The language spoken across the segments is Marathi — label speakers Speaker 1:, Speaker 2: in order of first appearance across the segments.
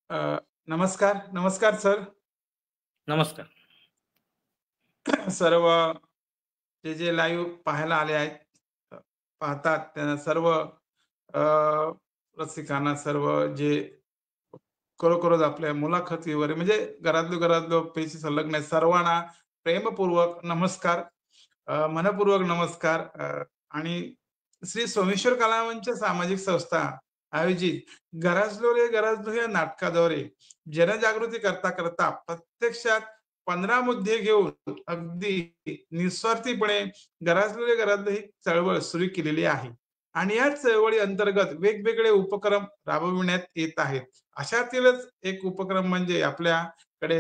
Speaker 1: अ, नमस्कार, नमस्कार सर.
Speaker 2: नमस्कार.
Speaker 1: सर्व जे लाईव्ह पाहायला आले आहेत, अ, पाहतात त्यांना सर्व रसिकांना सर्व जे खरोखरच आपल्या मुलाखती वगैरे म्हणजे घरातल्या पैसे संलग्न आहेत सर्वांना प्रेमपूर्वक नमस्कार. मनःपूर्वक नमस्कार. आणि श्री सोमेश्वर कलावंत सामाजिक संस्था आयोजित "गरजलो रे गरजलो" या नाटकाद्वारे जनजागृती करता करता प्रत्यक्षात 15 मुद्दे घेऊन अगदी निस्वार्थीपणे "गरजलो रे गरजलो" ही चळवळ सुरू केलेली आहे. आणि या चळवळी अंतर्गत वेगवेगळे उपक्रम राबविण्यात येत आहेत. अशातीलच एक उपक्रम म्हणजे आपल्याकडे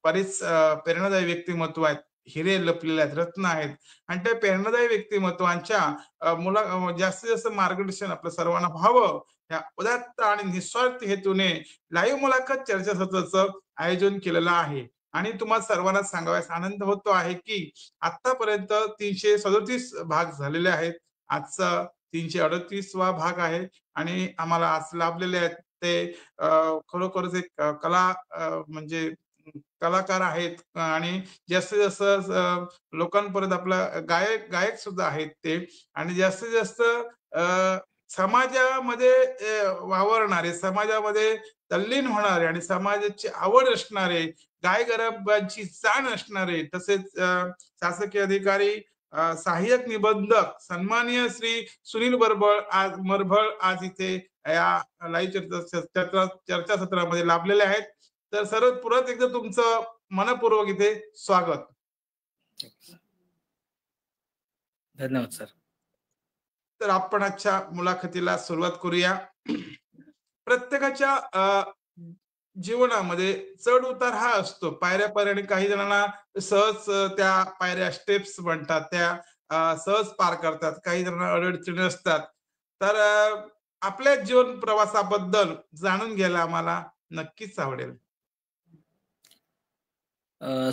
Speaker 1: बरेच प्रेरणादायी व्यक्तिमत्व आहेत. हिरे लपलेले आहेत, रत्न आहेत आणि त्या प्रेरणादायी व्यक्तिमत्वांच्या जास्तीत जास्त मार्गदर्शन आपल्या सर्वांना व्हावं, या उदात्त आणि निस्वार्थ हेतूने लाईव्ह मुलाखत चर्चासत्राचं आयोजन केलेलं आहे. आणि तुम्हाला सर्वांना सांगावयास आनंद होतो आहे, की आत्तापर्यंत 337 भाग झालेले आहेत. आजचा 338वा भाग आहे आणि आम्हाला आज लाभलेले आहेत ते खरोखरच एक म्हणजे कलाकार आहेत आणि जास्तीत जास्त लोकांपर्यंत आपला गायक सुद्धा आहेत ते आणि जास्तीत जास्त समाजामध्ये वावरणारे, समाजामध्ये तल्लीन होणारे आणि समाजाची आवड असणारे, गायगरबांची जाण असणारे, तसेच शासकीय अधिकारी, सहाय्यक निबंधक, सन्माननीय श्री सुनील मरभळ आज इथे या लाईव्ह चर्चासत्रामध्ये लाभलेले आहेत. तर सर्व परत एकदा तुमचं मनःपूर्वक इथे स्वागत.
Speaker 2: धन्यवाद सर.
Speaker 1: तर आपण आजच्या मुलाखतीला सुरुवात करूया. प्रत्येकाच्या जीवनामध्ये चढ उतार हा असतो. पायऱ्या-पायऱ्याने काही जणांना सहज त्या पायऱ्या स्टेप्स म्हणतात त्या सहज पार करतात. काही जणांना अडचणी असतात. तर आपल्या जीवन प्रवासाबद्दल जाणून घ्यायला आम्हाला नक्कीच आवडेल.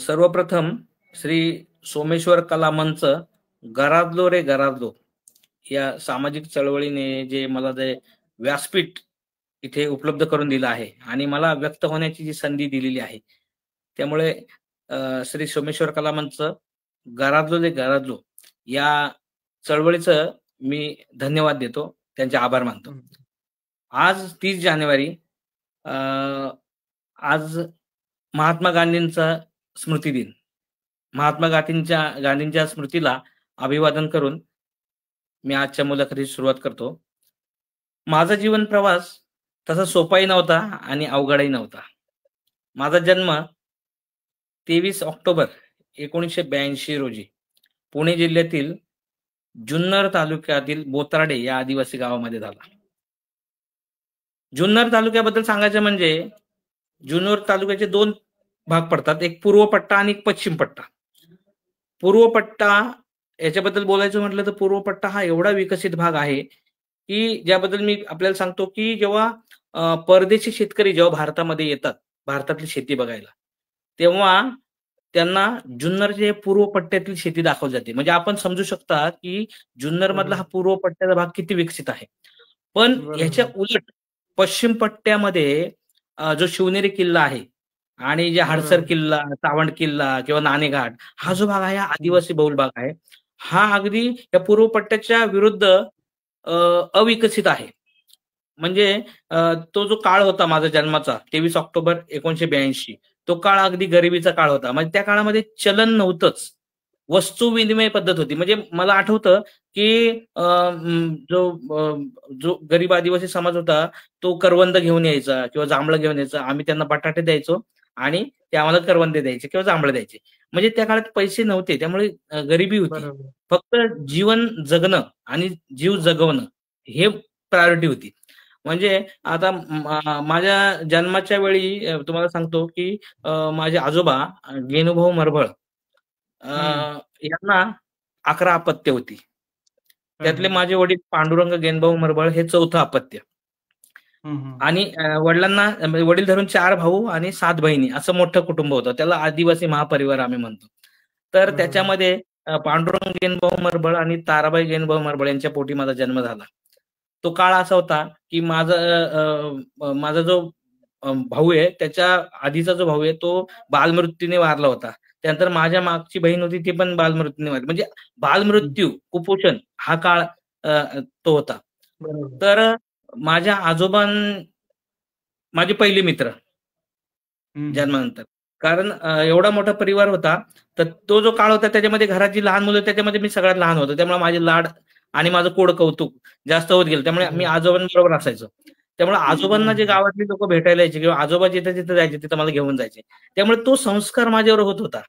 Speaker 2: सर्वप्रथम श्री सोमेश्वर कला मंच "गराजलो रे गराजलो" या सामाजिक चळवळीने जे मला जे व्यासपीठ इथे उपलब्ध करून दिलं आहे आणि मला व्यक्त होण्याची जी संधी दिलेली आहे, त्यामुळे श्री सोमेश्वर कला मंच "गराजलो रे गराजलो" या चळवळीचं मी धन्यवाद देतो, त्यांचे आभार मानतो. आज 30 जानेवारी आज महात्मा गांधींचा स्मृती दिन. महात्मा गांधींच्या स्मृतीला अभिवादन करून मी आजच्या मुलाखतीची सुरुवात करतो. माझा जीवन प्रवास तसा सोपाही नव्हता आणि अवघडही नव्हता. माझा जन्म 23 ऑक्टोबर 1982 रोजी पुणे जिल्ह्यातील जुन्नर तालुक्यातील बोत्राडे या आदिवासी गावामध्ये झाला. जुन्नर तालुक्याबद्दल सांगायचं म्हणजे जुन्नर तालुक्याचे 2 भाग पडतात, एक पूर्व पट्टा आणि एक पश्चिम पट्टा. पूर्व पट्टा याच्याबद्दल बोलायचं म्हटलं तर पूर्व पट्टा हा एवढा विकसित भाग आहे, की ज्याबद्दल मी आपल्याला सांगतो, की जेव्हा परदेशी शेतकरी जेव्हा भारतामध्ये येतात, भारतातली शेती बघायला, तेव्हा त्यांना जुन्नरच्या पूर्व पट्ट्यातील शेती दाखवली जाते. म्हणजे आपण समजू शकता, की जुन्नर मधला हा पूर्व पट्ट्याचा भाग किती विकसित आहे. पण ह्याच्या उलट पश्चिम पट्ट्यामध्ये जो शिवनेरी किल्ला आहे आणि जे हडसर किल्ला, सावंत किल्ला किंवा नाणेघाट हा जो भाग आहे हा आदिवासी बहुल भाग आहे. हा अगदी या पूर्व पट्ट्याच्या विरुद्ध अविकसित आहे. म्हणजे तो जो काळ होता माझा जन्माचा 23 ऑक्टोबर 1982 तो काळ अगदी गरिबीचा काळ होता. म्हणजे त्या काळामध्ये चलन नव्हतंच. वस्तू विनिमय पद्धत होती. म्हणजे मला आठवतं, की जो गरीब आदिवासी समाज होता तो करवंद घेऊन यायचा किंवा जांभळं घेऊन यायचा. आम्ही त्यांना बटाटे द्यायचो आणि ते आम्हाला करवंदे द्यायचे किंवा जांभळं द्यायचे. म्हणजे त्या काळात पैसे नव्हते. त्यामुळे गरिबी होती. फक्त जीवन जगणं आणि जीव जगवणं हे प्रायोरिटी होती. म्हणजे आता माझ्या जन्माच्या वेळी तुम्हाला सांगतो, की माझे आजोबा गेनुभाऊ मरभळ यांना 11 अपत्य होती. त्यातले माझे वडील पांडुरंग गेनभाऊ मरभळ हे 4थं अपत्य. आणि वडिलांना वडील धरून 4 भाऊ आणि 7 बहिणी असं मोठं कुटुंब होतं. त्याला आदिवासी महापरिवार आम्ही म्हणतो. तर त्याच्यामध्ये पांडुरंग गेनभाऊ मरभळ आणि ताराबाई गेनभाऊ मरभळ यांच्या पोटी माझा जन्म झाला. तो काळ असा होता, की माझा जो भाऊ आहे, त्याच्या आधीचा जो भाऊ आहे तो बालमृत्यूने वारला होता. त्यानंतर माझ्या मागची बहीण होती ती पण बालमृत्यूने वारली. म्हणजे बालमृत्यू, कुपोषण हा काळ तो होता.
Speaker 1: बरोबर.
Speaker 2: तर माझ्या माझे पहिले मित्र जन्मानंतर. कारण एवढा मोठा परिवार होता, तर तो जो काळ होता त्याच्यामध्ये घराची लहान मुलं, त्याच्यामध्ये मी सगळ्यात लहान होतो. त्यामुळे माझे लाड आणि माझं कोड कौतुक जास्त होत गेलं. त्यामुळे मी आजोबांबरोबर असायचो. त्यामुळे आजोबांना जे गावातली लोक भेटायला यायचे किंवा आजोबा जिथे जिथे जायचे तिथं मला घेऊन जायचे. त्यामुळे तो संस्कार माझ्यावर होत होता.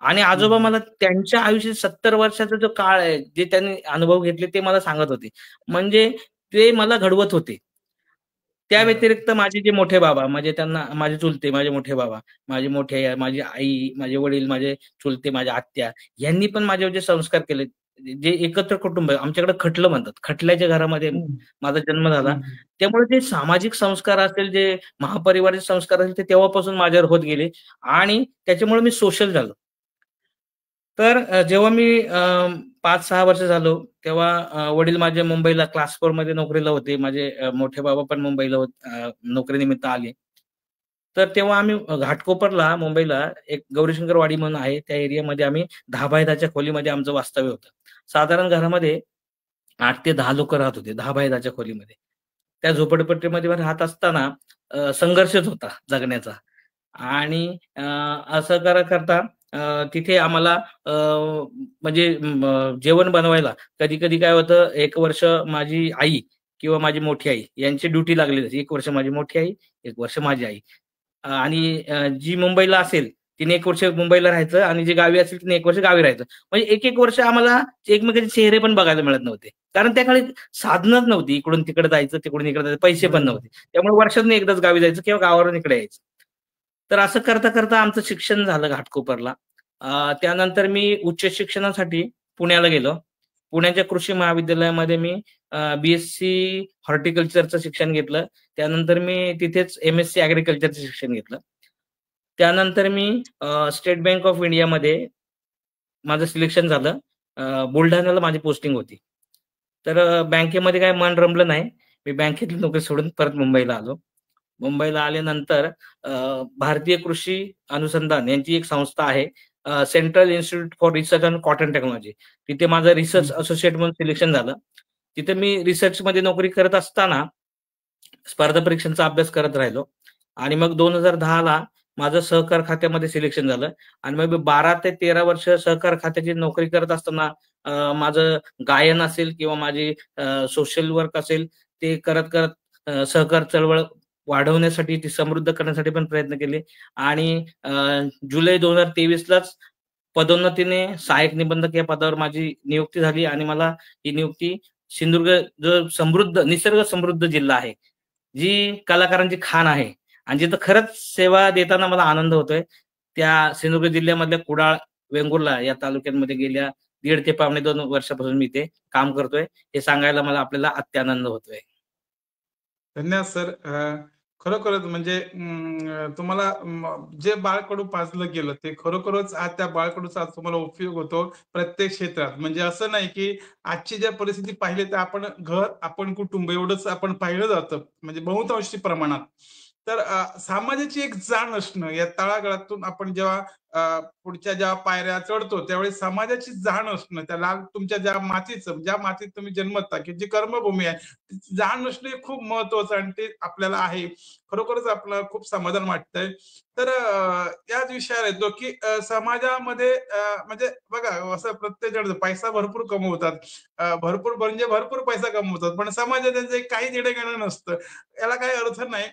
Speaker 2: आणि आजोबा मला त्यांच्या आयुष्यात 70 वर्षाचा जो काळ आहे, जे त्यांनी अनुभव घेतले ते मला सांगत होते. म्हणजे ते मला घडवत होते. त्या व्यतिरिक्त माझे जे मोठे बाबा, माझे चुलते, माझे मोठे बाबा, माझी आई, माझे वडील, माझे चुलते, माझ्या आत्या यांनी पण माझ्यावर जे संस्कार केले, जे एकत्र कुटुंब आहे, आमच्याकडे खटलं म्हणतात. खटल्याच्या घरामध्ये माझा जन्म झाला. त्यामुळे जे सामाजिक संस्कार असतील, जे महापरिवाराचे संस्कार असतील, ते तेव्हापासून माझ्यावर होत गेले आणि त्याच्यामुळे मी सोशल झालो. तर जेव्हा मी 5-6 वर्ष झालो, तेव्हा वडील माझे मुंबईला क्लास 4 मध्ये नोकरीला होते. माझे मोठे बाबा पण मुंबईला नोकरीनिमित्त आले. तर तेव्हा आम्ही घाटकोपरला मुंबईला एक गौरीशंकर वाडी म्हणून आहे, त्या एरियामध्ये आम्ही 10 बाय 10च्या खोलीमध्ये आमचं वास्तव्य होतं. साधारण घरामध्ये 8 ते 10 लोकं राहत होते 10 बाय 10च्या खोलीमध्ये. त्या झोपडपट्टीमध्ये राहत असताना संघर्षच होता जगण्याचा. आणि असं करता तिथे आम्हाला म्हणजे जेवण बनवायला कधी-कधी काय होतं, 1 वर्ष माझी आई किंवा माझी मोठी आई यांची ड्युटी लागलेली असायची. 1 वर्ष माझी मोठी आई, 1 वर्ष माझी आई. आणि जी मुंबईला असेल तिने 1 वर्ष मुंबईला राहायचं आणि जी गावी असेल तिने 1 वर्ष गावी राहायचं. म्हणजे 1-1 वर्ष आम्हाला एकमेकांचे चेहरे पण बघायला मिळत नव्हते. कारण त्या काळी साधनच नव्हती. इकडून तिकडे जायचं, तिकडून इकडे जायचं, पैसे पण नव्हते. त्यामुळे वर्षातून एकदाच गावी जायचं किंवा गावावरून इकडे यायचं. तर असं करता आमचं शिक्षण झालं घाटकोपरला. त्यानंतर मी उच्च शिक्षणासाठी पुण्याला गेलो. पुण्याच्या कृषी महाविद्यालयामध्ये मी बी-एससी हॉर्टिकल्चरचं शिक्षण घेतलं. त्यानंतर मी तिथेच एम-एससी ॲग्रीकल्चरचं शिक्षण घेतलं. त्यानंतर मी स्टेट बँक ऑफ इंडियामध्ये माझं सिलेक्शन झालं. बुलढाण्याला माझी पोस्टिंग होती. तर बँकेमध्ये काही मन रमलं नाही. मी बँकेतली नोकरी सोडून परत मुंबईला आलो. मुंबईला आल्यानंतर भारतीय कृषी अनुसंधान यांची एक संस्था आहे, central institute for research on cotton technology. तिथे माझं रिसर्च असोसिएट म्हणून सिलेक्शन झालं. तिथे मी रिसर्चमध्ये नोकरी करत असताना स्पर्धा परीक्षांचा अभ्यास करत राहिलो आणि मग 2010ला माझं सहकार खात्यामध्ये सिलेक्शन झालं आणि मग मी 12 ते 13 वर्ष सहकार खात्याची नोकरी करत असताना माझं गायन असेल किंवा माझी सोशल वर्क असेल ते करत सहकार चळवळ वाढवण्यासाठी, ती समृद्ध करण्यासाठी पण प्रयत्न केले आणि जुलै 2023लाच पदोन्नतीने सहाय्यक निबंधक या पदावर माझी नियुक्ती झाली आणि मला ही नियुक्ती सिंधुदुर्ग जो निसर्ग समृद्ध जिल्हा आहे, जी कलाकारांची खाण आहे आणि जिथं खरंच सेवा देताना मला आनंद होतोय, त्या सिंधुदुर्ग जिल्ह्यामधल्या कुडाळ, वेंगुर्ला या तालुक्यांमध्ये गेल्या 1.5 ते पावणे 2 वर्षापासून मी इथे काम करतोय. हे सांगायला मला आपल्याला अत्यानंद होतोय.
Speaker 1: धन्यवाद सर. खरोखरच म्हणजे तुम्हाला जे बाळकडू पाजलं गेलं ते खरोखरच आज त्या बाळकडूचा आज तुम्हाला उपयोग होतो प्रत्येक क्षेत्रात. म्हणजे असं नाही की आजची ज्या परिस्थिती पाहिली तर आपण घर, आपण कुटुंब एवढंच आपण पाहिलं जातं म्हणजे बहुतांशी प्रमाणात. तर समाजाची एक जाण असणं या तळागाळातून आपण जेव्हा पुढच्या ज्या पायऱ्या चढतो त्यावेळी समाजाची जाण असणं, त्याला तुमच्या ज्या मातीत तुम्ही जन्मता की जी कर्मभूमी आहे जाण असणे खूप महत्वाचं आणि ते आपल्याला आहे. खरोखरच आपलं खूप समाधान वाटतंय. तर याच विषयावर येतो की समाजामध्ये म्हणजे बघा असं प्रत्येक जण पैसा भरपूर कमवतात. भरपूर म्हणजे भरपूर पैसा कमवतात. पण समाजात त्यांचं काही देणं-घेणं नसतं. याला काही अर्थ नाही.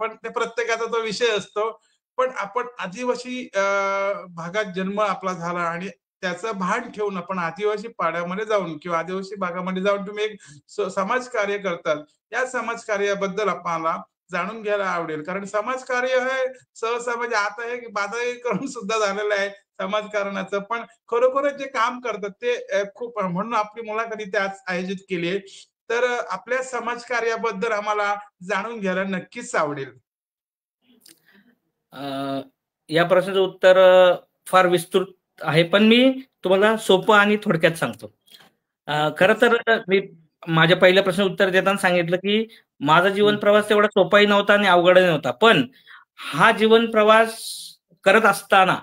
Speaker 1: पण ते प्रत्येकाचा तो विषय असतो. पण आपण आदिवासी भागात जन्म आपला झाला आणि त्याचं भान ठेवून आपण आदिवासी पाड्यामध्ये जाऊन किंवा आदिवासी भागामध्ये जाऊन तुम्ही एक समाजकार्य करतात. या समाजकार्याबद्दल आपल्याला जाणून घ्यायला आवडेल. कारण समाजकार्य हे सहसा म्हणजे आता हे बाजारीकरण सुद्धा झालेलं आहे समाजकारणाचं. पण खरोखरच जे काम करतात ते खूप म्हणून आपली मुलाखत इथे आज आयोजित केली आहे. तर आपल्या समाजकार्याबद्दल आम्हाला जाणून घ्यायला नक्कीच आवडेल.
Speaker 2: या प्रश्नाचं उत्तर फार विस्तृत आहे, पण मी तुम्हाला सोपं आणि थोडक्यात सांगतो. खरं तर मी माझ्या पहिल्या प्रश्न उत्तर देताना सांगितलं की माझा जीवन प्रवास तेवढा सोपाही नव्हता आणि अवघडही नव्हता, पण हा जीवन प्रवास करत असताना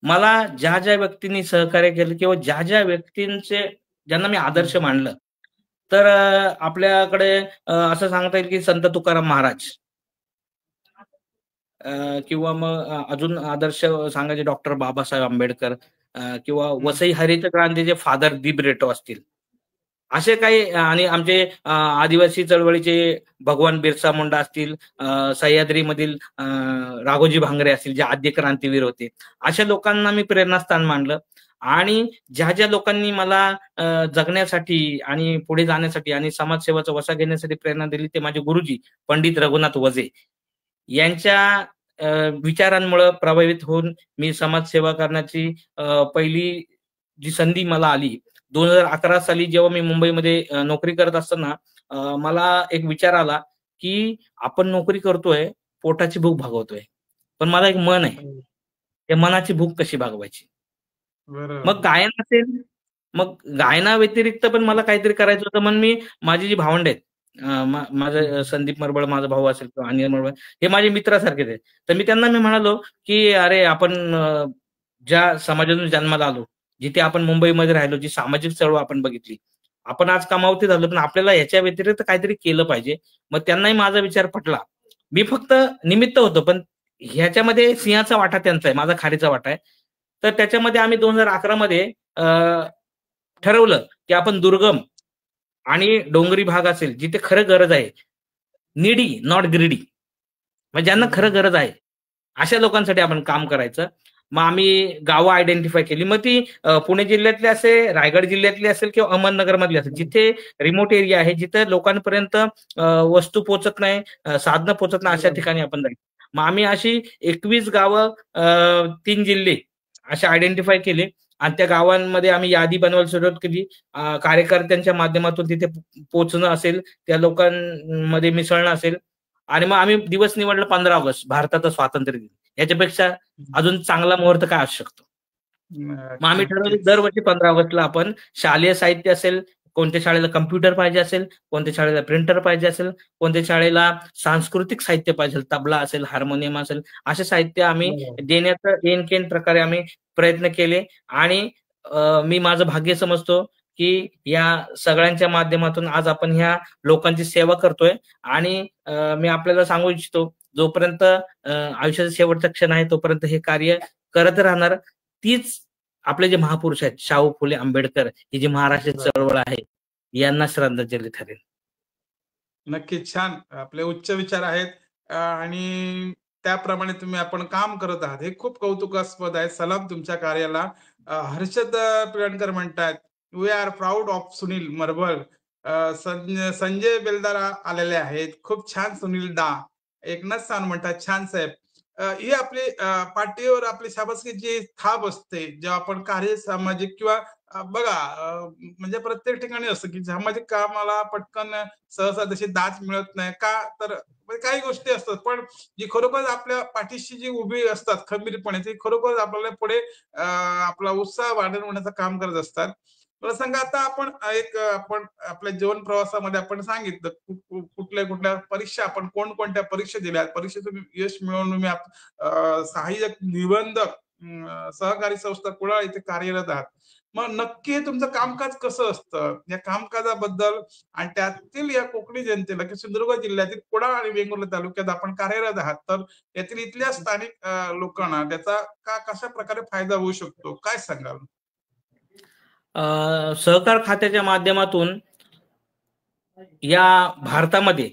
Speaker 2: मला ज्या ज्या व्यक्तींनी सहकार्य केलं किंवा ज्या ज्या व्यक्तींचे ज्यांना मी आदर्श मानलं, तर आपल्याकडे असं सांगता येईल की संत तुकाराम महाराज, किंवा मग अजून आदर्श सांगायचे डॉक्टर बाबासाहेब आंबेडकर, किंवा वसई हरित क्रांतीचे फादर दिब्रिटो असतील, असे काही, आणि आमचे आदिवासी चळवळीचे भगवान बिरसा मुंडा असतील, सह्याद्रीमधील राघोजी भांगरे असतील, जे आद्य क्रांतीवीर होते, अशा लोकांना मी प्रेरणास्थान मानलं. आणि ज्या ज्या लोकांनी मला जगण्यासाठी आणि पुढे जाण्यासाठी आणि समाजसेवाचा वसा घेण्यासाठी प्रेरणा दिली ते माझे गुरुजी पंडित रघुनाथ वझे यांच्या विचारांमुळे प्रभावित होऊन मी समाजसेवा करण्याची पहिली जी संधी मला आली 2011 साली, जेव्हा मी मुंबईमध्ये नोकरी करत असताना मला एक विचार आला की आपण नोकरी करतोय, पोटाची भूक भागवतोय, पण मला एक मन आहे, त्या मनाची भूक कशी भागवायची. मग गायन असेल, मग गायना व्यतिरिक्त पण मला काहीतरी करायचं होतं. म्हणून मी माझी जी भावंड आहेत, माझं संदीप मरबळ माझा भाऊ असेल किंवा अनिल मरबळ, हे माझे मित्रासारखेच आहेत. तर मी त्यांना म्हणालो की अरे आपण ज्या समाजातून जन्माला आलो, जिथे आपण मुंबईमध्ये राहिलो, जी सामाजिक चळवळ आपण बघितली, आपण आज कमावते झालो, पण आपल्याला याच्या व्यतिरिक्त काहीतरी केलं पाहिजे. मग त्यांनाही माझा विचार पटला. मी फक्त निमित्त होतो, पण ह्याच्यामध्ये सिंहाचा वाटा त्यांचा आहे, माझा खारीचा वाटा आहे. तर त्याच्यामध्ये आम्ही 2011 मध्ये ठरवलं की आपण दुर्गम आणि डोंगरी भाग असेल, जिथे खरं गरज आहे, नीडी नॉट ग्रीडी, म्हणजे ज्यांना खरं गरज आहे अशा लोकांसाठी आपण काम करायचं. मग आम्ही गावं आयडेंटिफाय केली. मग ती पुणे जिल्ह्यातली असेल, रायगड जिल्ह्यातली असेल किंवा अहमदनगर मधली असेल, जिथे रिमोट एरिया आहे, जिथे लोकांपर्यंत वस्तू पोहोचत नाही, साधनं पोहोचत नाही, अशा ठिकाणी आपण जायचं. मग आम्ही अशी 21 गावं, 3 जिल्हे असे आयडेंटिफाय केले आणि त्या गावांमध्ये आम्ही यादी बनवायला सुरुवात केली. कार्यकर्त्यांच्या माध्यमातून तिथे पोहोचणं असेल, त्या लोकांमध्ये मिसळणं असेल. आणि मग आम्ही दिवस निवडला 15 ऑगस्ट, भारताचं स्वातंत्र्य दिन. याच्यापेक्षा अजून चांगला मुहूर्त काय असू शकतो. मग आम्ही ठरवलं दरवर्षी 15 ऑगस्टला आपण शालेय साहित्य असेल, कोणत्या शाळेला कम्प्युटर पाहिजे असेल, कोणत्या शाळेला प्रिंटर पाहिजे असेल, कोणत्या शाळेला सांस्कृतिक साहित्य पाहिजे, तबला असेल, हार्मोनियम असेल, असे साहित्य आम्ही देण्याचा एन प्रकारे आम्ही प्रयत्न केले. आणि मी माझं भाग्य समजतो की या सगळ्यांच्या माध्यमातून आज आपण ह्या लोकांची सेवा करतोय. आणि मी आपल्याला सांगू इच्छितो, जोपर्यंत आयुष्याचा शेवटचा क्षण आहे तोपर्यंत हे कार्य करत राहणार. तीच आपले जे महापुरुष आहेत, शाहू फुले आंबेडकर, ही जी महाराष्ट्र चळवळ आहे, यांना श्रद्धांजली ठरेल.
Speaker 1: नक्कीच, छान. आपले उच्च विचार आहेत आणि त्याप्रमाणे आपण काम करत आहात. हे खूप कौतुकास्पद आहे. सलाम तुमच्या कार्याला. हर्षद पिळणकर म्हणतात, we are proud of Sunil Marbal. Sanjay Beldar आलेले आहेत. खूप छान सुनील डा. एकनाथ सावंत म्हणतात, छान साहेब. ही आपली पाठीवर आपली शाबासकीची थाप असते जेव्हा आपण कार्य सामाजिक किंवा बघा, म्हणजे प्रत्येक ठिकाणी असं की सामाजिक कामाला पटकन सहसा तशी दाद मिळत नाही का, तर म्हणजे काही गोष्टी असतात, पण जी खरोखर आपल्या पाठीशी जी उभी असतात खंबीरपणे, ती खरोखर आपल्याला पुढे आपला उत्साह वाढवण्याचं काम करत असतात. मला सांगा, आता आपण आपल्या जीवन प्रवासामध्ये आपण सांगितलं कुठल्या कुठल्या परीक्षा, आपण कोणकोणत्या परीक्षा दिल्या, परीक्षेतून यश मिळवून तुम्ही सहाय्यक निबंधक सहकारी संस्था कुडाळ इथे कार्यरत आहात. मग नक्की तुमचं कामकाज कसं असतं, या कामकाजाबद्दल आणि त्यातील या कोकणी जनतेला की सिंधुदुर्ग जिल्ह्यातील कुडाळ आणि वेंगुर्ला तालुक्यात आपण कार्यरत आहात, तर यातील इथल्या स्थानिक लोकांना त्याचा कशा प्रकारे फायदा होऊ शकतो, काय सांगाल?
Speaker 2: सहकार खात्याच्या माध्यमातून या भारतामध्ये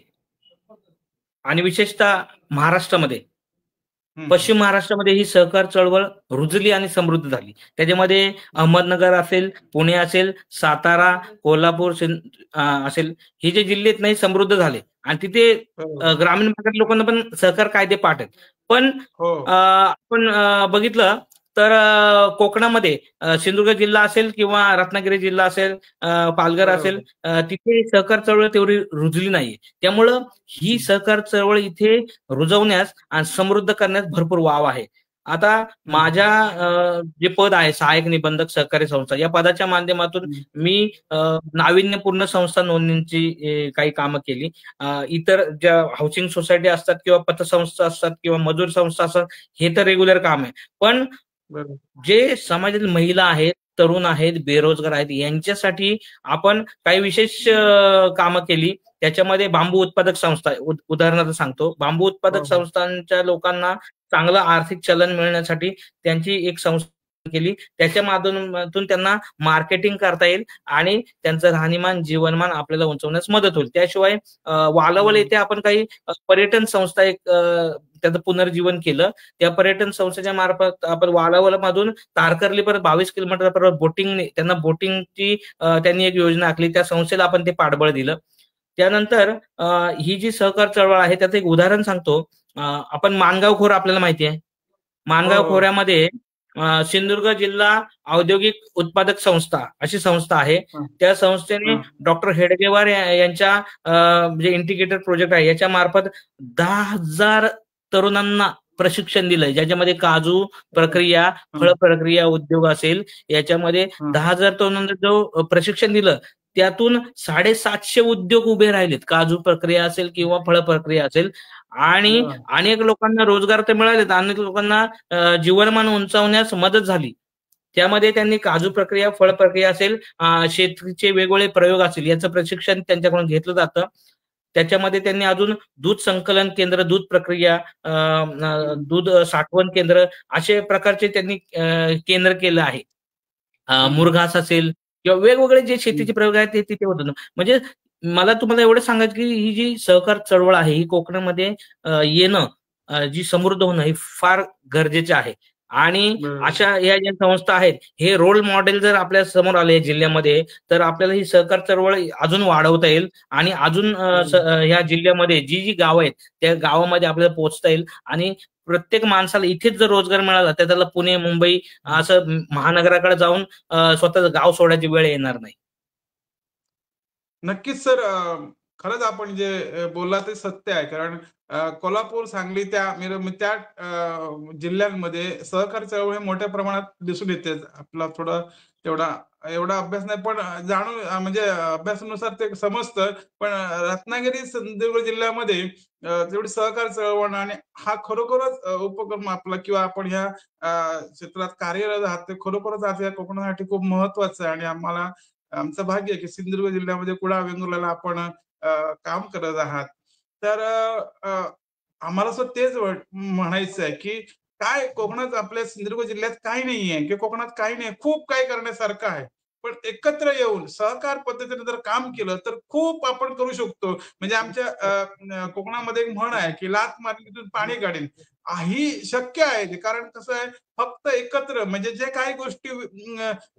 Speaker 2: आणि विशेषतः महाराष्ट्रामध्ये, पश्चिम महाराष्ट्रामध्ये ही सहकार चळवळ रुजली आणि समृद्ध झाली. त्याच्यामध्ये अहमदनगर असेल, पुणे असेल, सातारा, कोल्हापूर असेल, हे जे जिल्हे आहेत नाही समृद्ध झाले. आणि तिथे ग्रामीण भागातील लोकांना पण सहकार कायदे पाठ आहेत. पण आपण बघितलं तर कोकणामध्ये सिंधुदुर्ग जिल्हा असेल किंवा रत्नागिरी जिल्हा असेल, पालघर असेल, तिथे सहकार चळवळ तेवढी रुजली नाही. त्यामुळं ही सहकार चळवळ इथे रुजवण्यास आणि समृद्ध करण्यास भरपूर वाव आहे. आता माझ्या जे पद आहे सहाय्यक निबंधक सहकारी संस्था या पदाच्या माध्यमातून मी नाविन्यपूर्ण संस्था नोंदणीची काही कामं केली. इतर ज्या हाऊसिंग सोसायटी असतात किंवा पतसंस्था असतात किंवा मजूर संस्था असतात हे तर रेग्युलर काम आहे. पण जे समाजातील महिला आहेत, तरुण आहेत, बेरोजगार आहेत यांच्यासाठी आपण काही विशेष कामं केली. त्याच्यामध्ये बांबू उत्पादक संस्था उदाहरणार्थ सांगतो. बांबू उत्पादक संस्थांच्या लोकांना चांगलं आर्थिक चलन मिळण्यासाठी त्यांची एक संस्था केली. त्याच्या माध्यमातून त्यांना मार्केटिंग करता येईल आणि त्यांचं राहणीमान जीवनमान आपल्याला उंचवण्यास मदत होईल. त्याशिवाय वालवल येथे आपण काही पर्यटन संस्था एक त्याचं पुनर्जीवन केलं. त्या पर्यटन संस्थेच्या मार्फत आपण वालवल मधून तारकर्ली परत 22 किलोमीटर परत त्यांना बोटिंगची त्यांनी एक योजना आखली. त्या संस्थेला आपण ते पाठबळ दिलं. त्यानंतर ही जी सहकार चळवळ आहे त्याचं एक उदाहरण सांगतो. आपण माणगाव खोर आपल्याला माहिती आहे. माणगाव खोऱ्यामध्ये सिंधुदुर्ग जिल्हा औद्योगिक उत्पादक संस्था अशी संस्था आहे. त्या संस्थेने डॉक्टर हेडगेवार यांच्या जे इंटिग्रेटेड प्रोजेक्ट आहे याच्या मार्फत 10,000 तरुणांना प्रशिक्षण दिलंय, ज्याच्यामध्ये काजू प्रक्रिया, फळ प्रक्रिया उद्योग असेल. याच्यामध्ये 10,000 तरुणांना जो प्रशिक्षण दिलं त्यातून 750 उद्योग उभे राहिलेत. काजू प्रक्रिया असेल किंवा फळ प्रक्रिया असेल आणि अनेक लोकांना रोजगार तर मिळालेत, अनेक लोकांना जीवनमान उंचावण्यास मदत झाली. त्यामध्ये त्यांनी काजू प्रक्रिया, फळ प्रक्रिया असेल, शेतीचे वेगवेगळे प्रयोग असतील याचं प्रशिक्षण त्यांच्याकडून घेतलं जातं. त्याच्यामध्ये त्यांनी अजून दूध संकलन केंद्र, दूध प्रक्रिया, दूध साठवण केंद्र असे प्रकारचे त्यांनी केंद्र केलं आहे. मुरघास असेल किंवा वेगवेगळे जे शेतीचे प्रयोग आहेत ते तिथे होतं. म्हणजे मला तुम्हाला एवढं सांगायचं की ही जी सहकार चळवळ आहे ही कोकणामध्ये येणं, जी समृद्ध होणं हे फार गरजेचे आहे. आणि अशा या ज्या संस्था आहेत हे रोल मॉडेल जर आपल्या समोर आले जिल्ह्यामध्ये तर आपल्याला ही सहकार चळवळ अजून वाढवता येईल आणि अजून ह्या जिल्ह्यामध्ये जी जी गावं आहेत त्या गावामध्ये आपल्याला पोहोचता येईल. आणि प्रत्येक माणसाला इथेच जर रोजगार मिळाला तर त्याला पुणे, मुंबई असं महानगराकडे जाऊन स्वतःचं गाव सोडायची वेळ येणार नाही.
Speaker 1: नक्कीच सर. खरंच आपण जे बोलला ते सत्य आहे. कारण कोल्हापूर, सांगली त्या जिल्ह्यांमध्ये सहकार चळवळ मोठ्या प्रमाणात दिसून येते. आपला तेवढा एवढा अभ्यास नाही, पण जाणून म्हणजे अभ्यासानुसार ते समजतं. पण रत्नागिरी, सिंधुदुर्ग जिल्ह्यामध्ये तेवढी सहकार चळवळ आणि हा खरोखरच उपक्रम आपला किंवा आपण ह्या क्षेत्रात कार्यरत आहात ते खरोखरच आज या कोकणासाठी खूप महत्वाचं आहे. आणि आमचं भाग्य आहे की सिंधुदुर्ग जिल्ह्यामध्ये कुडाळ, वेंगुर्ल्याला आपण काम करत आहात. तर आम्हाला असं तेच म्हणायचं आहे की काय कोकणात, आपल्या सिंधुदुर्ग जिल्ह्यात काही नाहीये की कोकणात काही नाही, खूप काही करण्यासारखं आहे. पण एकत्र येऊन सहकार पद्धतीने जर काम केलं तर खूप आपण करू शकतो. म्हणजे आमच्या कोकणामध्ये एक म्हण आहे की लाथ मारली पाणी काढेल. ही शक्य आहे. कारण कसं आहे, फक्त एकत्र म्हणजे जे काही गोष्टी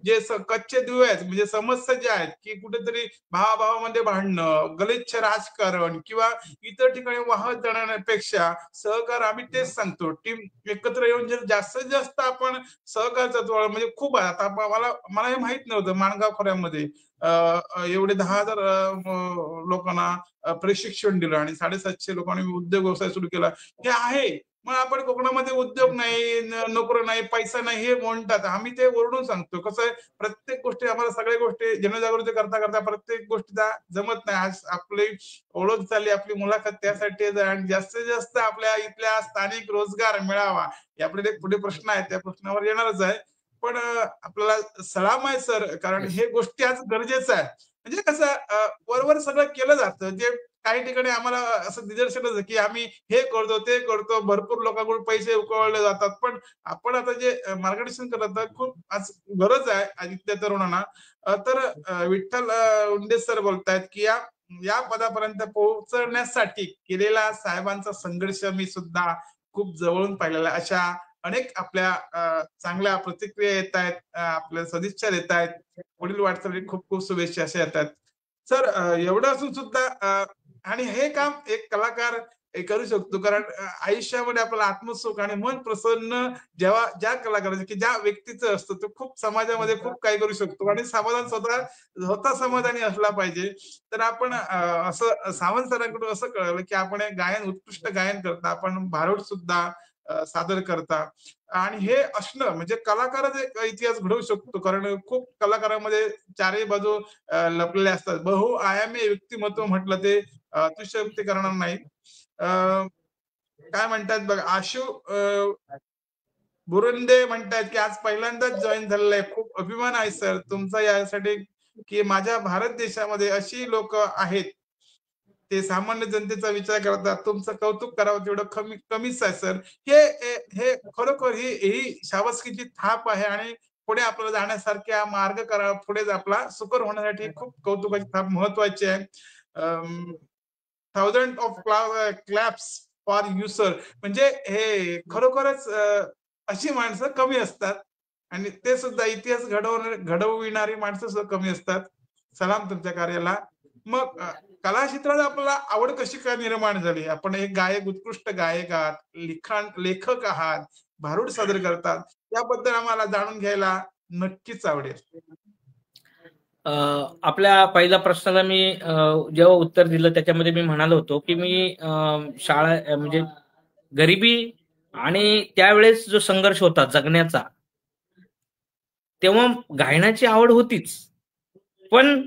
Speaker 1: जे कच्चे दुवे आहेत, म्हणजे समस्या ज्या आहेत की कुठेतरी भावाभावामध्ये भांडणं, गलिच्छ राजकारण किंवा इतर ठिकाणी वाहत जाण्यापेक्षा सहकार, आम्ही तेच सांगतो, टीम एकत्र येऊन जर जास्तीत जास्त आपण सहकारचा म्हणजे खूप आहे. आता मला हे माहित नव्हतं माणगाव खोऱ्यामध्ये एवढे 10,000 लोकांना प्रशिक्षण दिलं आणि 750 लोकांनी उद्योग व्यवसाय सुरू केला. हे आहे. मग आपण कोकणामध्ये उद्योग नाही, नोकरी नाही, पैसा नाही हे म्हणतात. आम्ही ते ओरडून सांगतो. कसं आहे, प्रत्येक गोष्टी आम्हाला, सगळ्या गोष्टी जनजागृती करता करता प्रत्येक गोष्टीचा जमत नाही. आज आपली ओळख झाली, आपली मुलाखत त्यासाठी आणि जास्तीत जास्त आपल्या इथल्या स्थानिक रोजगार मिळावा हे आपले पुढे प्रश्न आहेत, त्या प्रश्नावर येणारच आहे. पण आपल्याला सलाम आहे सर, कारण हे गोष्टी आज गरजेचं आहे. म्हणजे कसं वरवर सगळं केलं जातं. जे काही ठिकाणी आम्हाला असं निदर्शनच की आम्ही हे करतो, ते करतो, भरपूर लोकांकडून पैसे उकळले जातात. पण आपण आता जे मार्गदर्शन करत खूप आज गरज आहे इथल्या तरुणांना. तर विठ्ठल उंडे सर बोलतायत की या पदापर्यंत पोहोचण्यासाठी केलेला साहेबांचा संघर्ष मी सुद्धा खूप जवळून पाहिलेला. अशा अनेक आपल्या चांगल्या प्रतिक्रिया येत आहेत, आपल्या सदिच्छा देत आहेत, पुढील वाटचाली खूप खूप शुभेच्छा अशा येतात. सर एवढं असून सुद्धा आणि हे काम एक कलाकार करू शकतो. कारण आयुष्यामध्ये आपल्याला आत्मसुख आणि मन प्रसन्न जेव्हा ज्या कलाकाराचं की ज्या व्यक्तीचं असतं तो खूप समाजामध्ये खूप काही करू शकतो आणि समाधान स्वतः समाधानी असला पाहिजे. तर आपण असं सावंत सरांकडून असं कळलं की आपण एक उत्कृष्ट गायन करता, आपण भारुड सुद्धा सादर करता. आणि हे असणं म्हणजे कलाकारच एक इतिहास घडवू शकतो. कारण खूप कलाकारामध्ये चारही बाजू लपलेल्या असतात. बहुआयामी व्यक्तिमत्व म्हटलं ते अतिशयोक्ती करणार नाही. अ, काय म्हणतात बघा बुरुंदे म्हणतायत, की आज पहिल्यांदाच जॉइन झालेलं आहे. खूप अभिमान आहे सर तुमचा यासाठी, की माझ्या भारत देशामध्ये अशी लोकं आहेत. ते सामान्य जनतेचा विचार करतात. तुमचं कौतुक करावं तेवढं कमीच आहे सर. हे खरोखर ही शाबासकीची थाप आहे आणि पुढे आपल्याला जाण्यासारख्या मार्ग करा पुढे आपला सुकर होण्यासाठी खूप कौतुकाची थाप महत्वाची आहे. Thousand of claps for you sir. म्हणजे हे खरोखरच अशी माणसं कमी असतात आणि ते सुद्धा इतिहास घडविणारी माणसं सुद्धा कमी असतात. सलाम तुमच्या कार्याला. मग कला क्षेत्रात आपल्याला आवड कशी काय निर्माण झाली? आपण एक उत्कृष्ट गायक आहात, लेखक आहात, भारूड सादर करतात. याबद्दल आम्हाला जाणून घ्यायला नक्कीच आवडेल.
Speaker 2: आपल्या पहिल्या प्रश्नाला मी जेव्हा उत्तर दिलं त्याच्यामध्ये मी म्हणालो होतो की मी शाळा म्हणजे गरिबी आणि त्यावेळेस जो संघर्ष होता जगण्याचा, तेव्हा गायनाची आवड होतीच, पण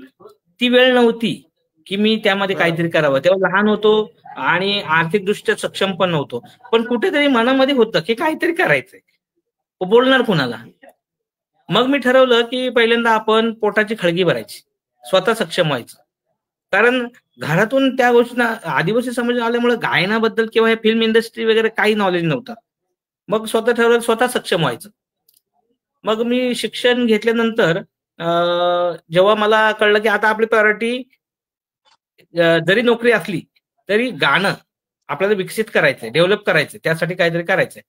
Speaker 2: ती वेळ नव्हती की मी त्यामध्ये काहीतरी करावं. तेव्हा लहान होतो आणि आर्थिकदृष्ट्या सक्षम पण नव्हतो, पण कुठेतरी मनामध्ये होतं की काहीतरी करायचंय. बोलणार कुणाला? मग मी ठरवलं की पहिल्यांदा आपण पोटाची खळगी भरायची, स्वतः सक्षम व्हायचं. कारण घरातून त्या गोष्टी आदिवासी समाज आल्यामुळे गायनाबद्दल किंवा हे फिल्म इंडस्ट्री वगैरे काही नॉलेज नव्हतं. मग स्वतः ठरवलं स्वतः सक्षम व्हायचं. मग मी शिक्षण घेतल्यानंतर जेव्हा मला कळलं की आता आपली प्रायोरिटी जरी नोकरी असली तरी गाणं आपल्याला विकसित करायचंय, डेव्हलप करायचंय, त्यासाठी काहीतरी करायचंय.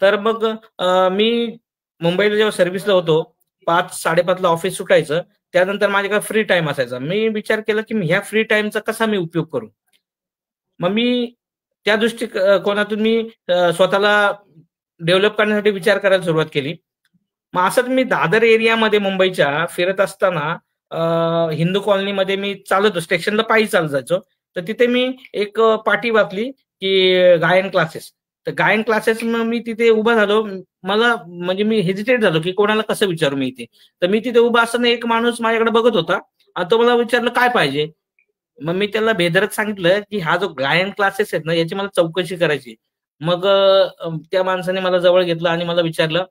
Speaker 2: तर मग मी मुंबईला जेव्हा सर्व्हिसला होतो, 5-5:30ला ऑफिस सुटायचं. त्यानंतर माझ्याकडे फ्री टाइम असायचा. मी विचार केला की ह्या फ्री टाइमचा कसा मी उपयोग करू. मग मी त्या दृष्टिकोनातून मी स्वतःला डेव्हलप करण्यासाठी विचार करायला सुरुवात केली. मग असंच मी दादर एरियामध्ये मुंबईच्या फिरत असताना हिंदू कॉलनीमध्ये मी चालतो, स्टेशनला पायी चालत जायचो. तर तिथे मी एक पाटी वाचली की गायन क्लासेस. तर गायन क्लासेस मी तिथे उभा झालो. मला म्हणजे मी हेजिटेट झालो की कोणाला कसं विचारू मी इथे. तर मी तिथे उभा असताना एक माणूस माझ्याकडे बघत होता आणि तो मला विचारलं काय पाहिजे. मग मी त्याला बेधरक सांगितलं की हा जो गायन क्लासेस आहेत ना याची मला चौकशी करायची. मग त्या माणसाने मला जवळ घेतलं आणि मला विचारलं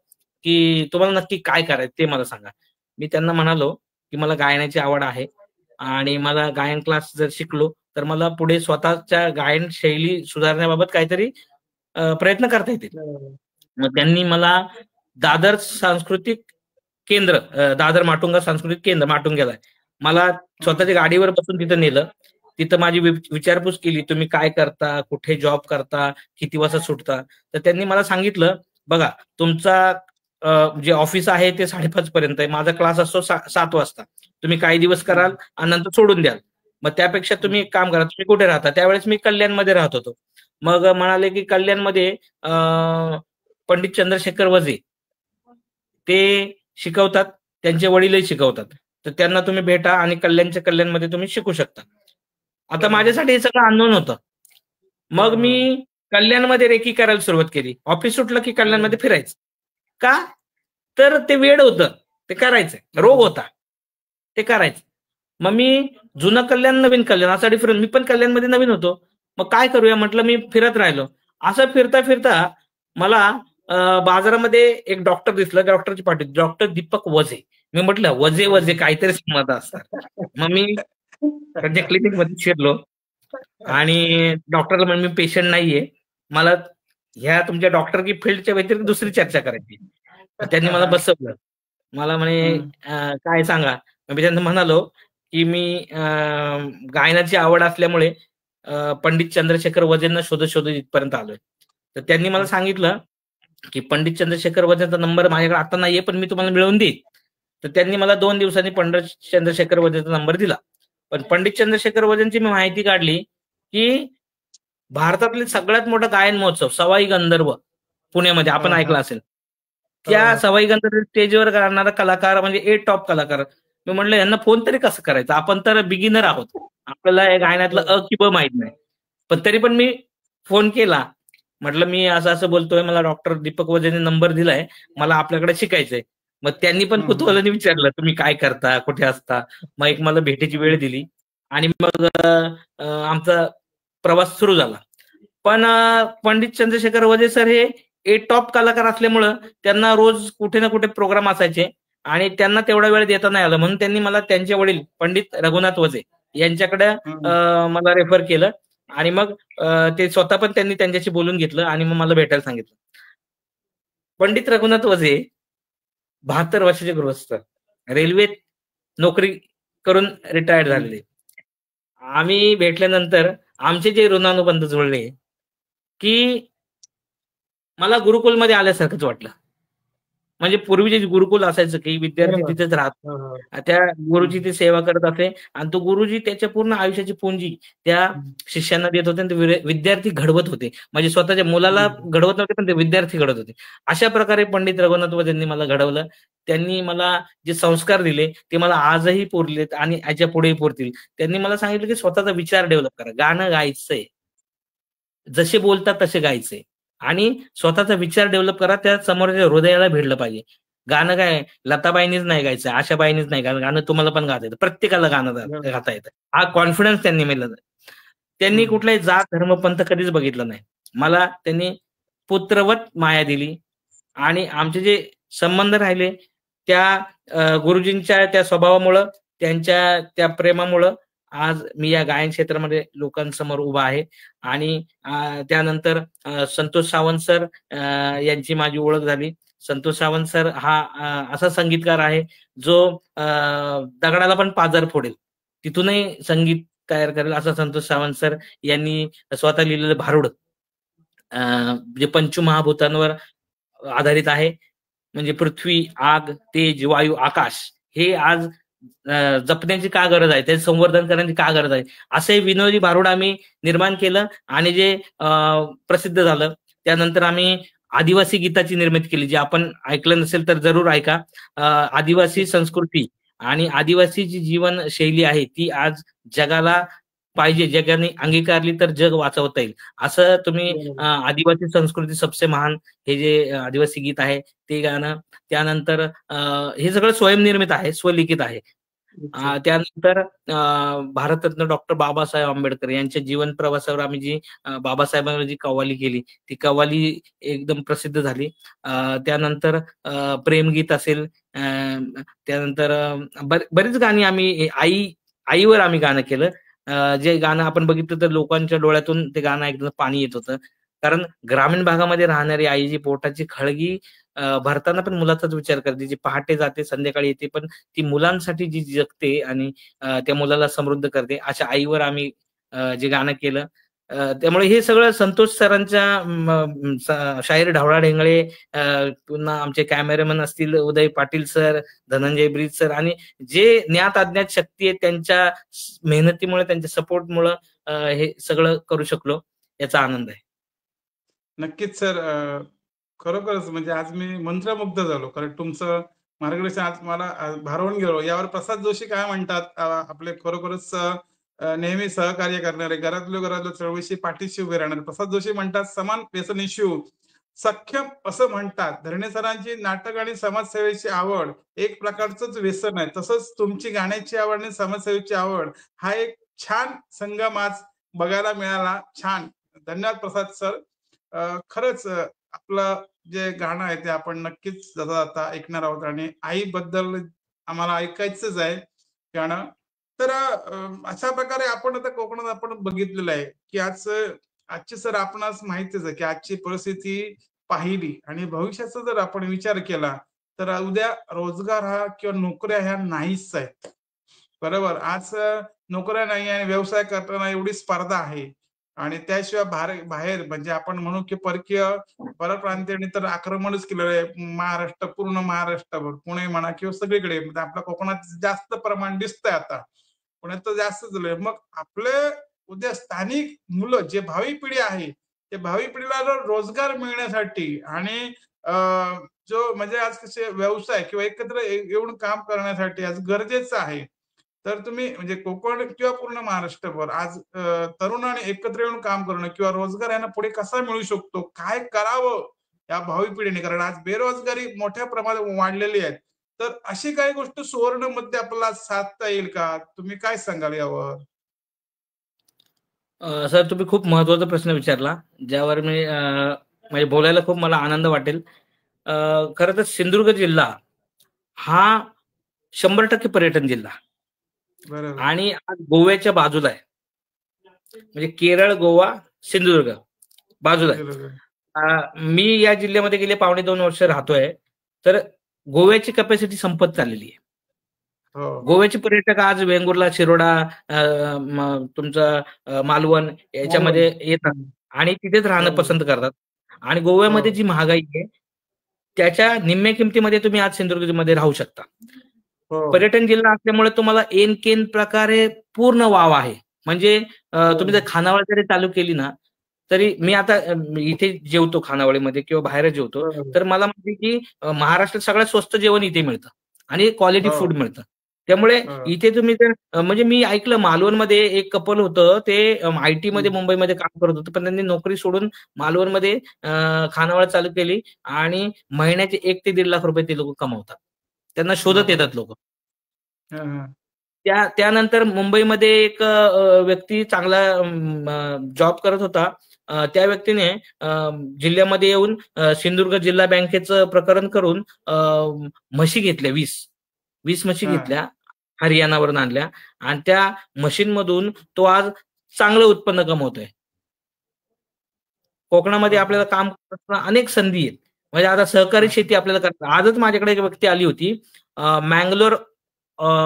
Speaker 2: की तुम्हाला नक्की काय करायचं ते मला सांगा. मी त्यांना म्हणालो की मला गायनाची आवड आहे आणि मला गायन क्लास जर शिकलो तर मला पुढे स्वतःच्या गायन शैली सुधारण्याबाबत काहीतरी प्रयत्न करता येतील. मग त्यांनी मला दादर सांस्कृतिक केंद्र, दादर माटुंगा सांस्कृतिक केंद्र माटुंग्याला मला स्वतःच्या गाडीवर बसून तिथं नेलं. तिथं माझी विचारपूस केली, तुम्ही काय करता, कुठे जॉब करता, किती वाजता सुटता. तर त्यांनी मला सांगितलं, बघा तुमचा जे ऑफिस आहे ते 5:30 पर्यंत आहे. माझा क्लास असतो 7 वाजता. तुम्ही काही दिवस कराल आणि नंतर सोडून द्याल. मग त्यापेक्षा तुम्ही एक काम करा, तुम्ही कुठे राहता? त्यावेळेस मी कल्याणमध्ये राहत होतो. मग म्हणाले की कल्याणमध्ये पंडित चंद्रशेखर वझे ते शिकवतात, त्यांचे वडीलही शिकवतात. तर त्यांना तुम्ही भेटा आणि कल्याणमध्ये तुम्ही शिकू शकता. आता माझ्यासाठी हे सगळं अननोन होतं. मग मी कल्याणमध्ये रेकी करायला सुरुवात केली. ऑफिस सुटलं की कल्याणमध्ये फिरायचं. का? तर ते वेड होतं, ते करायचंय. रोग होता, ते करायचं. मग मी जुनं कल्याण, नवीन कल्याण असा डिफरन्स. मी पण कल्याणमध्ये नवीन होतो. मग काय करूया म्हटलं, मी फिरत राहिलो. असं फिरता फिरता मला बाजारामध्ये एक डॉक्टर दिसला. डॉक्टरची पाठी, डॉक्टर दीपक वझे. मी म्हटलं वझे काहीतरी संबंध असतात. मग मी त्यांच्या क्लिनिकमध्ये शिरलो आणि डॉक्टरला म्हणलं मी पेशंट नाहीये, मला ह्या तुमच्या डॉक्टर की फील्डच्या व्यतिरिक्त दुसरी चर्चा करायची. त्यांनी मला बसवलं. मला म्हणे काय सांगा. मी त्यांना म्हणालो की मी गायनाची आवड असल्यामुळे पंडित चंद्रशेखर वझेंना शोधत इथपर्यंत आलोय. तर त्यांनी मला सांगितलं की पंडित चंद्रशेखर वझेंचा नंबर माझ्याकडे आता नाहीये, पण मी तुम्हाला मिळवून देईन. तर त्यांनी मला 2 दिवसांनी पंडित चंद्रशेखर वझेंचा नंबर दिला. पण पंडित चंद्रशेखर वझेंची मी माहिती काढली की भारतातले सगळ्यात मोठा गायन महोत्सव सवाई गंधर्व पुण्यामध्ये आपण ऐकलं असेल. त्या सवाई गंधर्व स्टेजवर गाणारा कलाकार म्हणजे टॉप कलाकार. मी म्हणलं यांना फोन तरी कसं करायचं, आपण तर बिगिनर आहोत, आपल्याला या गायनातलं अ की ब माहित नाही. पण तरी पण मी फोन केला म्हटलं मी असं असं बोलतोय, मला डॉक्टर दीपक वझेने नंबर दिलाय, मला आपल्याकडे शिकायचंय. मग त्यांनी पण कुतूहलाने विचारलं, तुम्ही काय करता, कुठे असता? मग एक मला भेटीची वेळ दिली आणि मग आमचा प्रवास सुरू झाला. पण पंडित चंद्रशेखर वझे सर हे टॉप कलाकार असल्यामुळं त्यांना रोज कुठे ना कुठे प्रोग्राम असायचे आणि त्यांना तेवढा वेळ देता नाही आला, म्हणून त्यांनी मला त्यांचे वडील पंडित रघुनाथ वझे यांच्याकडे मला रेफर केलं आणि मग ते स्वतः पण त्यांनी त्यांच्याशी बोलून घेतलं आणि मग मला भेटायला सांगितलं. पंडित रघुनाथ वझे 72 वर्षाचे गृहस्थ, रेल्वेत नोकरी करून रिटायर्ड झालेले. आम्ही भेटल्यानंतर आमचे जे ऋणानुबंध जुळले की मला गुरुकुलमध्ये आल्यासारखंच वाटलं. म्हणजे पूर्वी जे गुरुकुल असायचं की विद्यार्थी तिथेच राहत, त्या गुरुजी ती सेवा करत असे आणि तो गुरुजी त्याच्या पूर्ण आयुष्याची पुंजी त्या शिष्यांना देत होते आणि ते विद्यार्थी घडवत होते. म्हणजे स्वतःच्या मुलाला घडवत नव्हते, पण ते विद्यार्थी घडवत होते. अशा प्रकारे पंडित रघुनाथ वझेंनी मला घडवलं. त्यांनी मला जे संस्कार दिले ते मला आजही पुरलेत आणि याच्या पुढेही पुरतील. त्यांनी मला सांगितलं की स्वतःचा विचार डेव्हलप करा, गाणं गायचंय, जसे बोलतात तसे गायचे आणि स्वतःचा विचार डेव्हलप करा, त्या समोरच्या हृदयाला भिडलं पाहिजे. गाणं काय लताबाईंनीच नाही गायचं, आशाबाईंनीच नाही गाणं, गाणं तुम्हाला पण गाता येतं, प्रत्येकाला गाणं गाता येतं. हा कॉन्फिडन्स त्यांनी मिळाला. त्यांनी कुठलाही जात धर्म पंथ कधीच बघितलं नाही. मला त्यांनी पुत्रवत माया दिली आणि आमचे जे संबंध राहिले त्या गुरुजींच्या त्या स्वभावामुळं, त्यांच्या त्या प्रेमामुळं आज मी या गायन क्षेत्रामध्ये लोकांसमोर उभा आहे. आणि त्यानंतर संतोष सावंत सर यांची माझी ओळख झाली. संतोष सावंत सर हा असा संगीतकार आहे जो दगडाला पण पाझर फोडेल, तिथूनही संगीत तयार करेल, असा संतोष सावंत सर यांनी स्वतः लिहिलेलं भारुड जे पंचमहाभूतांवर आधारित आहे. म्हणजे पृथ्वी, आग, तेज, वायू, आकाश हे आज जपण्याची का गरज आहे, त्याचे संवर्धन करण्याची का गरज आहे, असे विनोदी भारुड आम्ही निर्माण केलं आणि जे प्रसिद्ध झालं. त्यानंतर आम्ही आदिवासी गीताची निर्मिती केली, जे आपण ऐकलं नसेल तर जरूर ऐका. आदिवासी संस्कृती आणि आदिवासी जी जीवनशैली आहे ती आज जगाला पाहिजे, जगाने अंगीकारली तर जग वाचवता येईल. असं तुम्ही आदिवासी संस्कृती सबसे महान हे जे आदिवासी गीत आहे ते गाणं. त्यानंतर हे सगळं स्वयंनिर्मित आहे, स्वलिखित आहे. त्यानंतर भारतरत्न डॉक्टर बाबासाहेब आंबेडकर यांच्या जीवन प्रवासावर आम्ही जी बाबासाहेबांवर जी कव्वाली केली ती कव्वाली एकदम प्रसिद्ध झाली. त्यानंतर प्रेमगीत असेल, त्यानंतर बरीच गाणी आम्ही आईवर आम्ही गाणं केलं. जे गाणं आपण बघितलं तर लोकांच्या डोळ्यातून ते गाणं ऐकताना पाणी येत होतं. कारण ग्रामीण भागामध्ये राहणारी आई जी पोटाची खळगी भरताना पण मुलाचाच विचार करते, जी पहाटे जाते संध्याकाळी येते, पण ती मुलांसाठी जी जगते आणि त्या मुलाला समृद्ध करते, अशा आईवर आम्ही जे गाणं केलं. त्यामुळे हे सगळं संतोष सरांच्या शाहीर ढवळा ढेंगळे, पुन्हा आमचे कॅमेरामॅन असतील उदय पाटील सर, धनंजय ब्रीज सर, आणि जे ज्ञात अज्ञात शक्ती आहे त्यांच्या मेहनतीमुळे, त्यांच्या सपोर्टमुळे हे सगळं करू शकलो, याचा आनंद आहे.
Speaker 1: नक्कीच सर. खरोखरच म्हणजे आज मी मंत्रमुग्ध झालो, कारण तुमचं मार्गदर्शन आज मला भारावून गेलो. यावर प्रसाद जोशी काय म्हणतात, आपले खरोखरच नेहमी सहकार्य करणारे, घरातल्या चळवळीशी पाठीशी उभे राहणारे प्रसाद जोशी म्हणतात, समान व्यसनी शिव सख्य असं म्हणतात. धरणे सरांची नाटक आणि समाजसेवेची आवड एक प्रकारचंच व्यसन आहे, तसंच तुमची गाण्याची आवड आणि समाजसेवेची आवड हा एक छान संगम आज बघायला मिळाला. छान, धन्यवाद प्रसाद सर. खरंच आपलं जे गाणं आहे ते आपण नक्कीच जाता जाता ऐकणार आहोत आणि आईबद्दल आम्हाला ऐकायचंच आहे गाणं. तर अशा प्रकारे आपण आता कोकणात आपण बघितलेलं आहे की आजची सर आपणास माहितीच आहे की आजची परिस्थिती पाहिली आणि भविष्याचा जर आपण विचार केला तर उद्या रोजगार हा किंवा नोकऱ्या ह्या नाहीच आहेत. बरोबर. आज नोकऱ्या नाही आणि व्यवसाय करताना एवढी स्पर्धा आहे आणि त्याशिवाय बाहेर म्हणजे आपण म्हणू की परकीय परप्रांतीयांनी तर आक्रमणच केलेलं आहे. महाराष्ट्र, पूर्ण महाराष्ट्रभर, पुणे म्हणा किंवा सगळीकडे. म्हणजे आपल्या कोकणात जास्त प्रमाण दिसतंय आता. पुण्यात तर जास्त झालंय. मग आपले उद्या स्थानिक मुलं, जे भावी पिढी आहे, ते भावी पिढीला रोजगार मिळण्यासाठी आणि जो म्हणजे आज कसे व्यवसाय किंवा एकत्र येऊन काम करण्यासाठी आज गरजेचं आहे. तर तुम्ही म्हणजे कोकण किंवा पूर्ण महाराष्ट्रभर आज तरुणांनी एकत्र येऊन काम करणं किंवा रोजगार यांना पुढे कसा मिळू शकतो? काय करावं या भावी पिढीने? कारण आज बेरोजगारी मोठ्या प्रमाणात वाढलेली आहे. तर अशी काही गोष्ट सुवर्णमध्ये आपल्याला साधता येईल का? तुम्ही काय सांगाल यावर?
Speaker 2: सर तुम्ही खूप महत्त्वाचा प्रश्न विचारला, ज्यावर मी म्हणजे बोलायला खूप मला आनंद वाटेल. खरं तर सिंधुदुर्ग जिल्हा हा 100% पर्यटन जिल्हा
Speaker 1: बरोबर.
Speaker 2: आणि आज गोव्याच्या बाजूला आहे. म्हणजे केरळ, गोवा, सिंधुदुर्ग बाजूला आहे.
Speaker 1: बरोबर.
Speaker 2: मी या जिल्ह्यामध्ये गेले 2.5 वर्ष राहतोय. तर गोव्याची कॅपॅसिटी संपत चाललेली आहे.
Speaker 1: हो, हो.
Speaker 2: गोव्याचे पर्यटक आज वेंगुर्ला, शिरोडा, तुमचं मालवण
Speaker 1: मालवण.
Speaker 2: याच्यामध्ये येतात
Speaker 1: हं.
Speaker 2: आणि तिथेच राहणं
Speaker 1: बरोबर.
Speaker 2: पसंत करतात. आणि गोव्यामध्ये
Speaker 1: हो.
Speaker 2: जी महागाई आहे, त्याच्या निम्म्या किमतीमध्ये तुम्ही आज सिंधुदुर्गमध्ये राहू शकता.
Speaker 1: हो.
Speaker 2: पर्यटन जिल्हा असल्यामुळे तुम्हाला ऐन-केन प्रकारे पूर्ण वाव आहे. म्हणजे तुम्ही जर
Speaker 1: बरोबर.
Speaker 2: खानावळ जरी चालू केली ना, तरी मी आता इथे जेवतो खानावळीमध्ये किंवा बाहेर जेवतो,
Speaker 1: बरोबर.
Speaker 2: तर मला माहिती की महाराष्ट्रात सगळ्यात स्वस्त जेवण इथे मिळतं आणि क्वालिटी फूड
Speaker 1: हो.
Speaker 2: मिळतं. त्यामुळे
Speaker 1: हो.
Speaker 2: इथे तुम्ही जर म्हणजे मी ऐकलं मालवणमध्ये एक कपल होतं, ते आयटीमध्ये
Speaker 1: हं.
Speaker 2: मुंबईमध्ये काम करत होतं, पण त्यांनी नोकरी सोडून मालवणमध्ये खानावळ चालू केली आणि महिन्याचे 1 ते दीड लाख रुपये ते लोकं कमवतात. त्यांना शोधत
Speaker 1: बापरे!
Speaker 2: येतात लोकं.
Speaker 1: हां, हां.
Speaker 2: त्यानंतर मुंबईमध्ये एक व्यक्ती चांगला जॉब करत होता. त्या व्यक्तीने जिल्ह्यामध्ये येऊन सिंधुदुर्ग जिल्हा बँकेचं प्रकरण करून म्हशी घेतल्या 20 म्हशी
Speaker 1: हां.
Speaker 2: घेतल्या, हरियाणावरून आणल्या आणि त्या म्हशींमधून तो आज चांगलं उत्पन्न कमवतोय. कोकणामध्ये
Speaker 1: बापरे!
Speaker 2: आपल्याला काम करताना अनेक संधी आहेत. म्हणजे आता सहकारी
Speaker 1: हां, हां.
Speaker 2: शेती आपल्याला करता आजच माझ्याकडे एक व्यक्ती आली होती. मंगलोर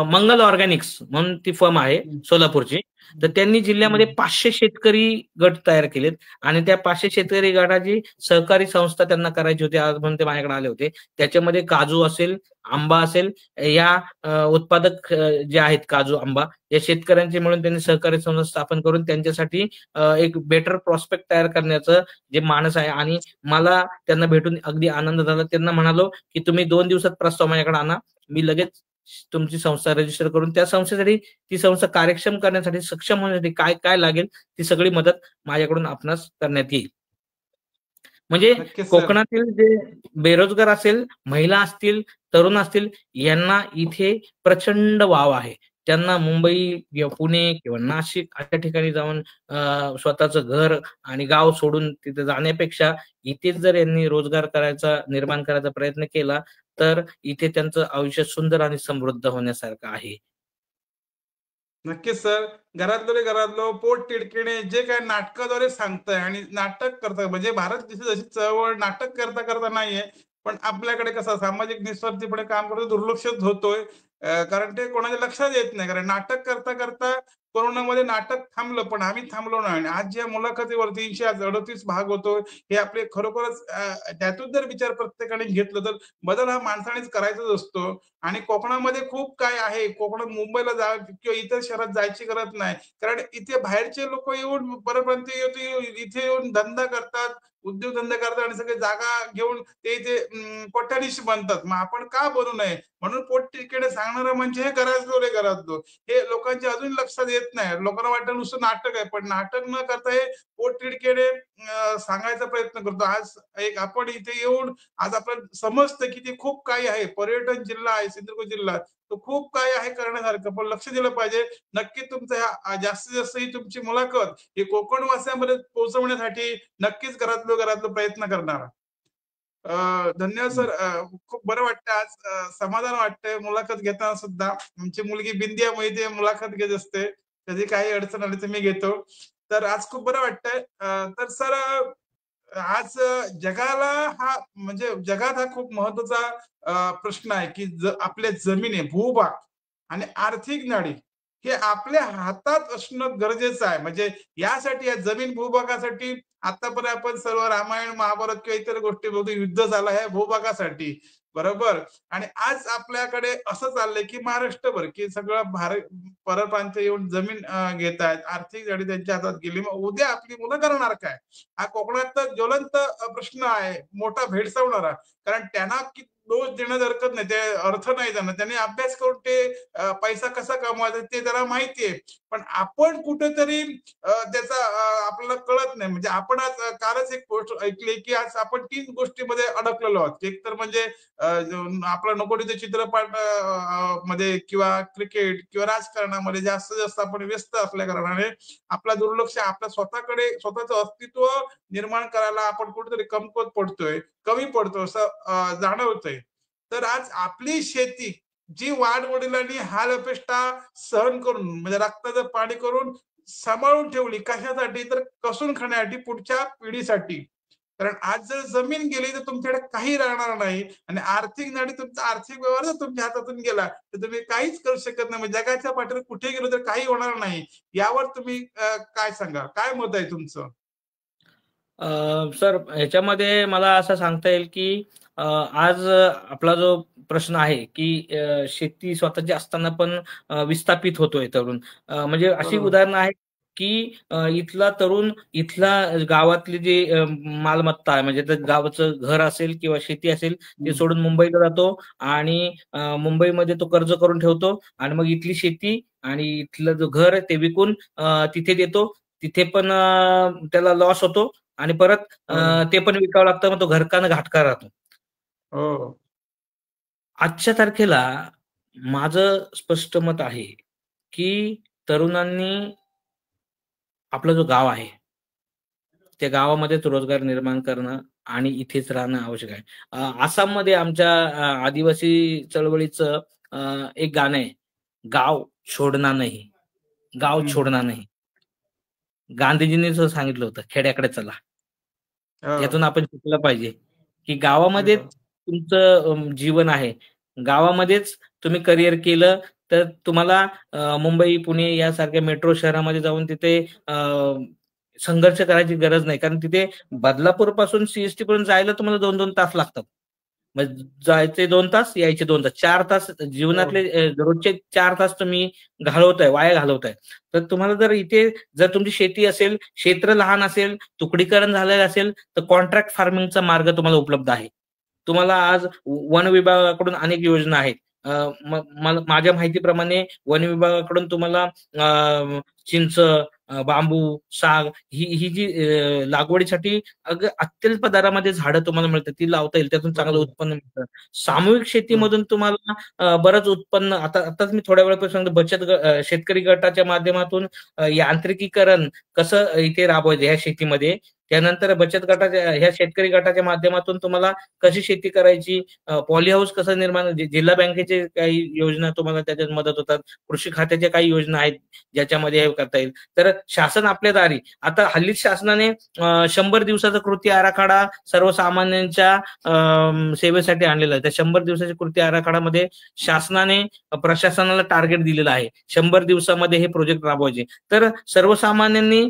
Speaker 2: मंगल ऑर्गॅनिक्स म्हणून ती फर्म आहे
Speaker 1: हं,
Speaker 2: सोलापूरची. तर त्यांनी जिल्ह्यामध्ये
Speaker 1: हं.
Speaker 2: 500 शेतकरी गट तयार केलेत आणि त्या 500 शेतकरी गटाची सहकारी संस्था त्यांना करायची होती. आज म्हणून ते माझ्याकडे आले होते. त्याच्यामध्ये काजू असेल, आंबा असेल, या उत्पादक जे आहेत काजू, आंबा या शेतकऱ्यांचे मिळून त्यांनी सहकारी संस्था स्थापन करून त्यांच्यासाठी एक बेटर प्रॉस्पेक्ट तयार करण्याचं जे मानस आहे आणि मला त्यांना भेटून अगदी आनंद झाला. त्यांना म्हणालो, की तुम्ही 2 दिवसात प्रस्ताव माझ्याकडे आणा. मी लगेच तुमची संस्था रजिस्टर करून त्या संस्थेसाठी ती संस्था कार्यक्षम करण्यासाठी, सक्षम होण्यासाठी काय लागेल ती सगळी मदत माझ्याकडून आपणास करण्यात येईल. म्हणजे
Speaker 1: नक्कीच सर.
Speaker 2: कोकणातील जे बेरोजगार असेल, महिला असतील, तरुण असतील यांना इथे प्रचंड वाव आहे. त्यांना मुंबई किंवा पुणे किंवा नाशिक अशा ठिकाणी जाऊन स्वतःचं घर आणि गाव सोडून तिथे जाण्यापेक्षा इथेच जर यांनी रोजगार निर्माण करायचा प्रयत्न केला, तर इथे त्यांचं आयुष्य सुंदर आणि समृद्ध होण्यासारखं आहे.
Speaker 1: नक्कीच सर. घरातले घरातलं पोट तिडकीने जे काही नाटकाद्वारे सांगताय आणि नाटक करताय म्हणजे भारत देशाची जशी चळवळ नाटक करता करता नाहीये. पण आपल्याकडे कसं सामाजिक निस्वार्थीपणे काम करतो दुर्लक्षित होतोय. कारण ते कोणाच्या लक्षात येत नाही. कारण नाटक करता करता कोरोनामध्ये नाटक थांबलं, पण आम्ही थांबलो नाही. आणि आज ज्या मुलाखतीवर 338 भाग होतोय, हे आपले खरोखरच त्यातून जर विचार प्रत्येकाने घेतलं तर बदल हा माणसानेच करायचाच असतो. आणि कोकणामध्ये खूप काय आहे. कोकणात मुंबईला जा किंवा इतर शहरात जायची गरज नाही. कारण इथे बाहेरचे लोकं येऊन परप्रांतीय इथे येऊन धंदा करतात, उद्योगधंदे करतात आणि सगळे जागा घेऊन ते इथे कोट्याधीश बनतात. मग आपण का बनू नये? म्हणून पोटतिडकीने सांगणारं म्हणजे हे घरातलो रे घरातलो. हे लोकांच्या अजून लक्षात येत नाही. लोकांना वाटतं नुसतं नाटक आहे. पण नाटक न करता हे पोटतिडकीने सांगायचा प्रयत्न करतो. आज एक आपण इथे येऊन आज आपल्याला समजतं की ते खूप काही आहे. पर्यटन जिल्हा आहे सिंधुदुर्ग जिल्हा. तो खूप काही आहे करण्यासारखं. पण लक्ष दिलं पाहिजे. नक्की तुमचं ह्या जास्तीत जास्त ही तुमची मुलाखत ही कोकणवासियांपर्यंत पोहोचवण्यासाठी नक्कीच घरातलो घरातला प्रयत्न करणार. धन्यवाद
Speaker 2: हं.
Speaker 1: सर. खूप बरं वाटतं आज समाधान वाटतंय मुलाखत घेताना सुद्धा. आमची मुलगी बिंदिया मोहिते मुलाखत घेत असते. कधी काही अडचण आली तर मी घेतो. तर आज खूप बरं वाटतंय. तर सर आज जगाला हा म्हणजे जगात हा खूप महत्वाचा प्रश्न आहे, की आपल्या जमिनी, भूभाग आणि आर्थिक नाडी हे आपल्या हातात असणं गरजेचं आहे. म्हणजे यासाठी या जमीन भूभागासाठी आतापर्यंत आपण सर्व रामायण, महाभारत किंवा इतर गोष्टी बघतो युद्ध झालं आहे भूभागासाठी. बरोबर? आणि आज आपल्याकडे असं चाललंय, की महाराष्ट्रभर, की सगळं परप्रांतीय येऊन जमीन घेतायत. आर्थिक नाडी त्यांच्या हातात गेली. मग उद्या आपली मुलं करणार काय? हा कोकणात ज्वलंत प्रश्न आहे, मोठा भेडसावणारा. कारण त्यांना दोष देण्यात हरकत नाही, ते अर्थ नाही त्यांना, त्यांनी अभ्यास करून ते पैसा कसा कमवायचा ते त्याला माहिती आहे. पण आपण कुठेतरी त्याचा आपल्याला कळत नाही. म्हणजे आपण आज कालच एक गोष्ट ऐकली की आज आपण 3 गोष्टीमध्ये अडकलेलो आहोत. एक तर म्हणजे आपला नको तिथे चित्रपट मध्ये किंवा क्रिकेट किंवा राजकारणामध्ये जास्त जास्त आपण व्यस्त असल्या कारणाने आपला दुर्लक्ष आपल्या स्वतःकडे स्वतःचं अस्तित्व निर्माण करायला आपण कुठेतरी कमकुवत पडतोय, कमी पडतो असं जाणवतंय. तर आज आपली शेती जी वाडवडिलांनी हाल अपेष्टा सहन करून म्हणजे रक्ताचं पाणी करून सांभाळून ठेवली कशासाठी, तर कसून खाण्यासाठी पुढच्या पिढीसाठी. कारण आज जर जमीन गेली तर तुमच्याकडे काही राहणार नाही आणि आर्थिक नाडी तुमचा आर्थिक व्यवहार जर तुमच्या हातातून गेला तर तुम्ही काहीच करू शकत नाही. म्हणजे जगाच्या पाठीवर कुठे गेलो तर काही होणार नाही. यावर तुम्ही काय सांगाल? काय मत आहे तुमचं?
Speaker 2: सर, ह्याच्यामध्ये मला असं सांगता येईल की आज आपला जो प्रश्न आहे की शेती स्वतःची असताना पण विस्थापित होतोय तरुण. म्हणजे अशी
Speaker 1: बरोबर.
Speaker 2: उदाहरणं आहेत की इथला तरुण इथला गावातली जी मालमत्ता आहे, म्हणजे तर गावाचं घर असेल किंवा शेती असेल, ते
Speaker 1: हं.
Speaker 2: सोडून मुंबईला जातो आणि मुंबईमध्ये तो कर्ज करून ठेवतो आणि मग इथली शेती आणि इथलं जो घर आहे ते विकून तिथे देतो. तिथे पण त्याला लॉस होतो आणि परत
Speaker 1: हो.
Speaker 2: ते पण विकावं लागतं. मग तो घरकान घाटका राहतो.
Speaker 1: हो.
Speaker 2: आजच्या तारखेला माझं स्पष्ट मत आहे, की तरुणांनी आपलं जो गाव आहे, त्या गावामध्येच रोजगार निर्माण करणं आणि इथेच राहणं आवश्यक आहे. आसाममध्ये आमच्या आदिवासी चळवळीचं एक गाणं आहे, "गाव छोडना नहीं, गाव
Speaker 1: हं.
Speaker 2: छोडना नहीं." गांधीजींनीच सांगितलं होतं, "खेड्याकडे चला."
Speaker 1: हो.
Speaker 2: यातून आपण शिकलं पाहिजे, की गावामध्येच
Speaker 1: हो.
Speaker 2: तुमचं जीवन आहे. गावामध्येच तुम्ही करिअर केलं तर तुम्हाला मुंबई, पुणे यासारख्या मेट्रो शहरामध्ये जाऊन तिथे संघर्ष करायची गरज नाही. कारण तिथे बदलापूरपासून सीएसटी पर्यंत जायला तुम्हाला 2-2 तास लागतात. मग जायचे 2 तास, यायचे 2 तास. 4 तास
Speaker 1: हो.
Speaker 2: जीवनातले रोजचे 4 तास तुम्ही घालवताय, वाया घालवताय. तर तुम्हाला जर इथे जर तुमची शेती असेल, क्षेत्र लहान असेल, तुकडीकरण झालेलं असेल, तर कॉन्ट्रॅक्ट फार्मिंगचा मार्ग तुम्हाला उपलब्ध आहे. तुम्हाला आज वन विभागाकडून अनेक योजना आहेत. माझ्या माहितीप्रमाणे वन विभागाकडून तुम्हाला चिंच, बांबू, साग ही जी लागवडीसाठी अत्यल्प दरामध्ये झाडं तुम्हाला मिळतात. ती लावता येईल. त्यातून चांगलं
Speaker 1: बरोबर.
Speaker 2: उत्पन्न मिळतं. सामूहिक
Speaker 1: बरोबर.
Speaker 2: शेतीमधून तुम्हाला बरंच उत्पन्न आताच मी थोड्या वेळापासून सांगतो शेतकरी गटाच्या माध्यमातून यांत्रिकीकरण कसं इथे राबवायचं ह्या शेतीमध्ये. त्यानंतर बचत गटाच्या ह्या शेतकरी गटाच्या माध्यमातून तुम्हाला कशी शेती करायची, पॉली हाऊस कसं निर्माण, जिल्हा बँकेचे काही योजना तुम्हाला त्याच्यात मदत होतात. कृषी खात्याच्या काही योजना आहेत ज्याच्यामध्ये हे करता येईल. तर शासन आपल्या दारी आता हल्लीच शासनाने 100 दिवसाचा कृती आराखडा सर्वसामान्यांच्या सेवेसाठी आणलेला आहे. त्या 100 दिवसाच्या कृती आराखड्यामध्ये शासनाने प्रशासनाला टार्गेट दिलेलं आहे. 100 दिवसामध्ये हे प्रोजेक्ट राबवायचे. तर सर्वसामान्यांनी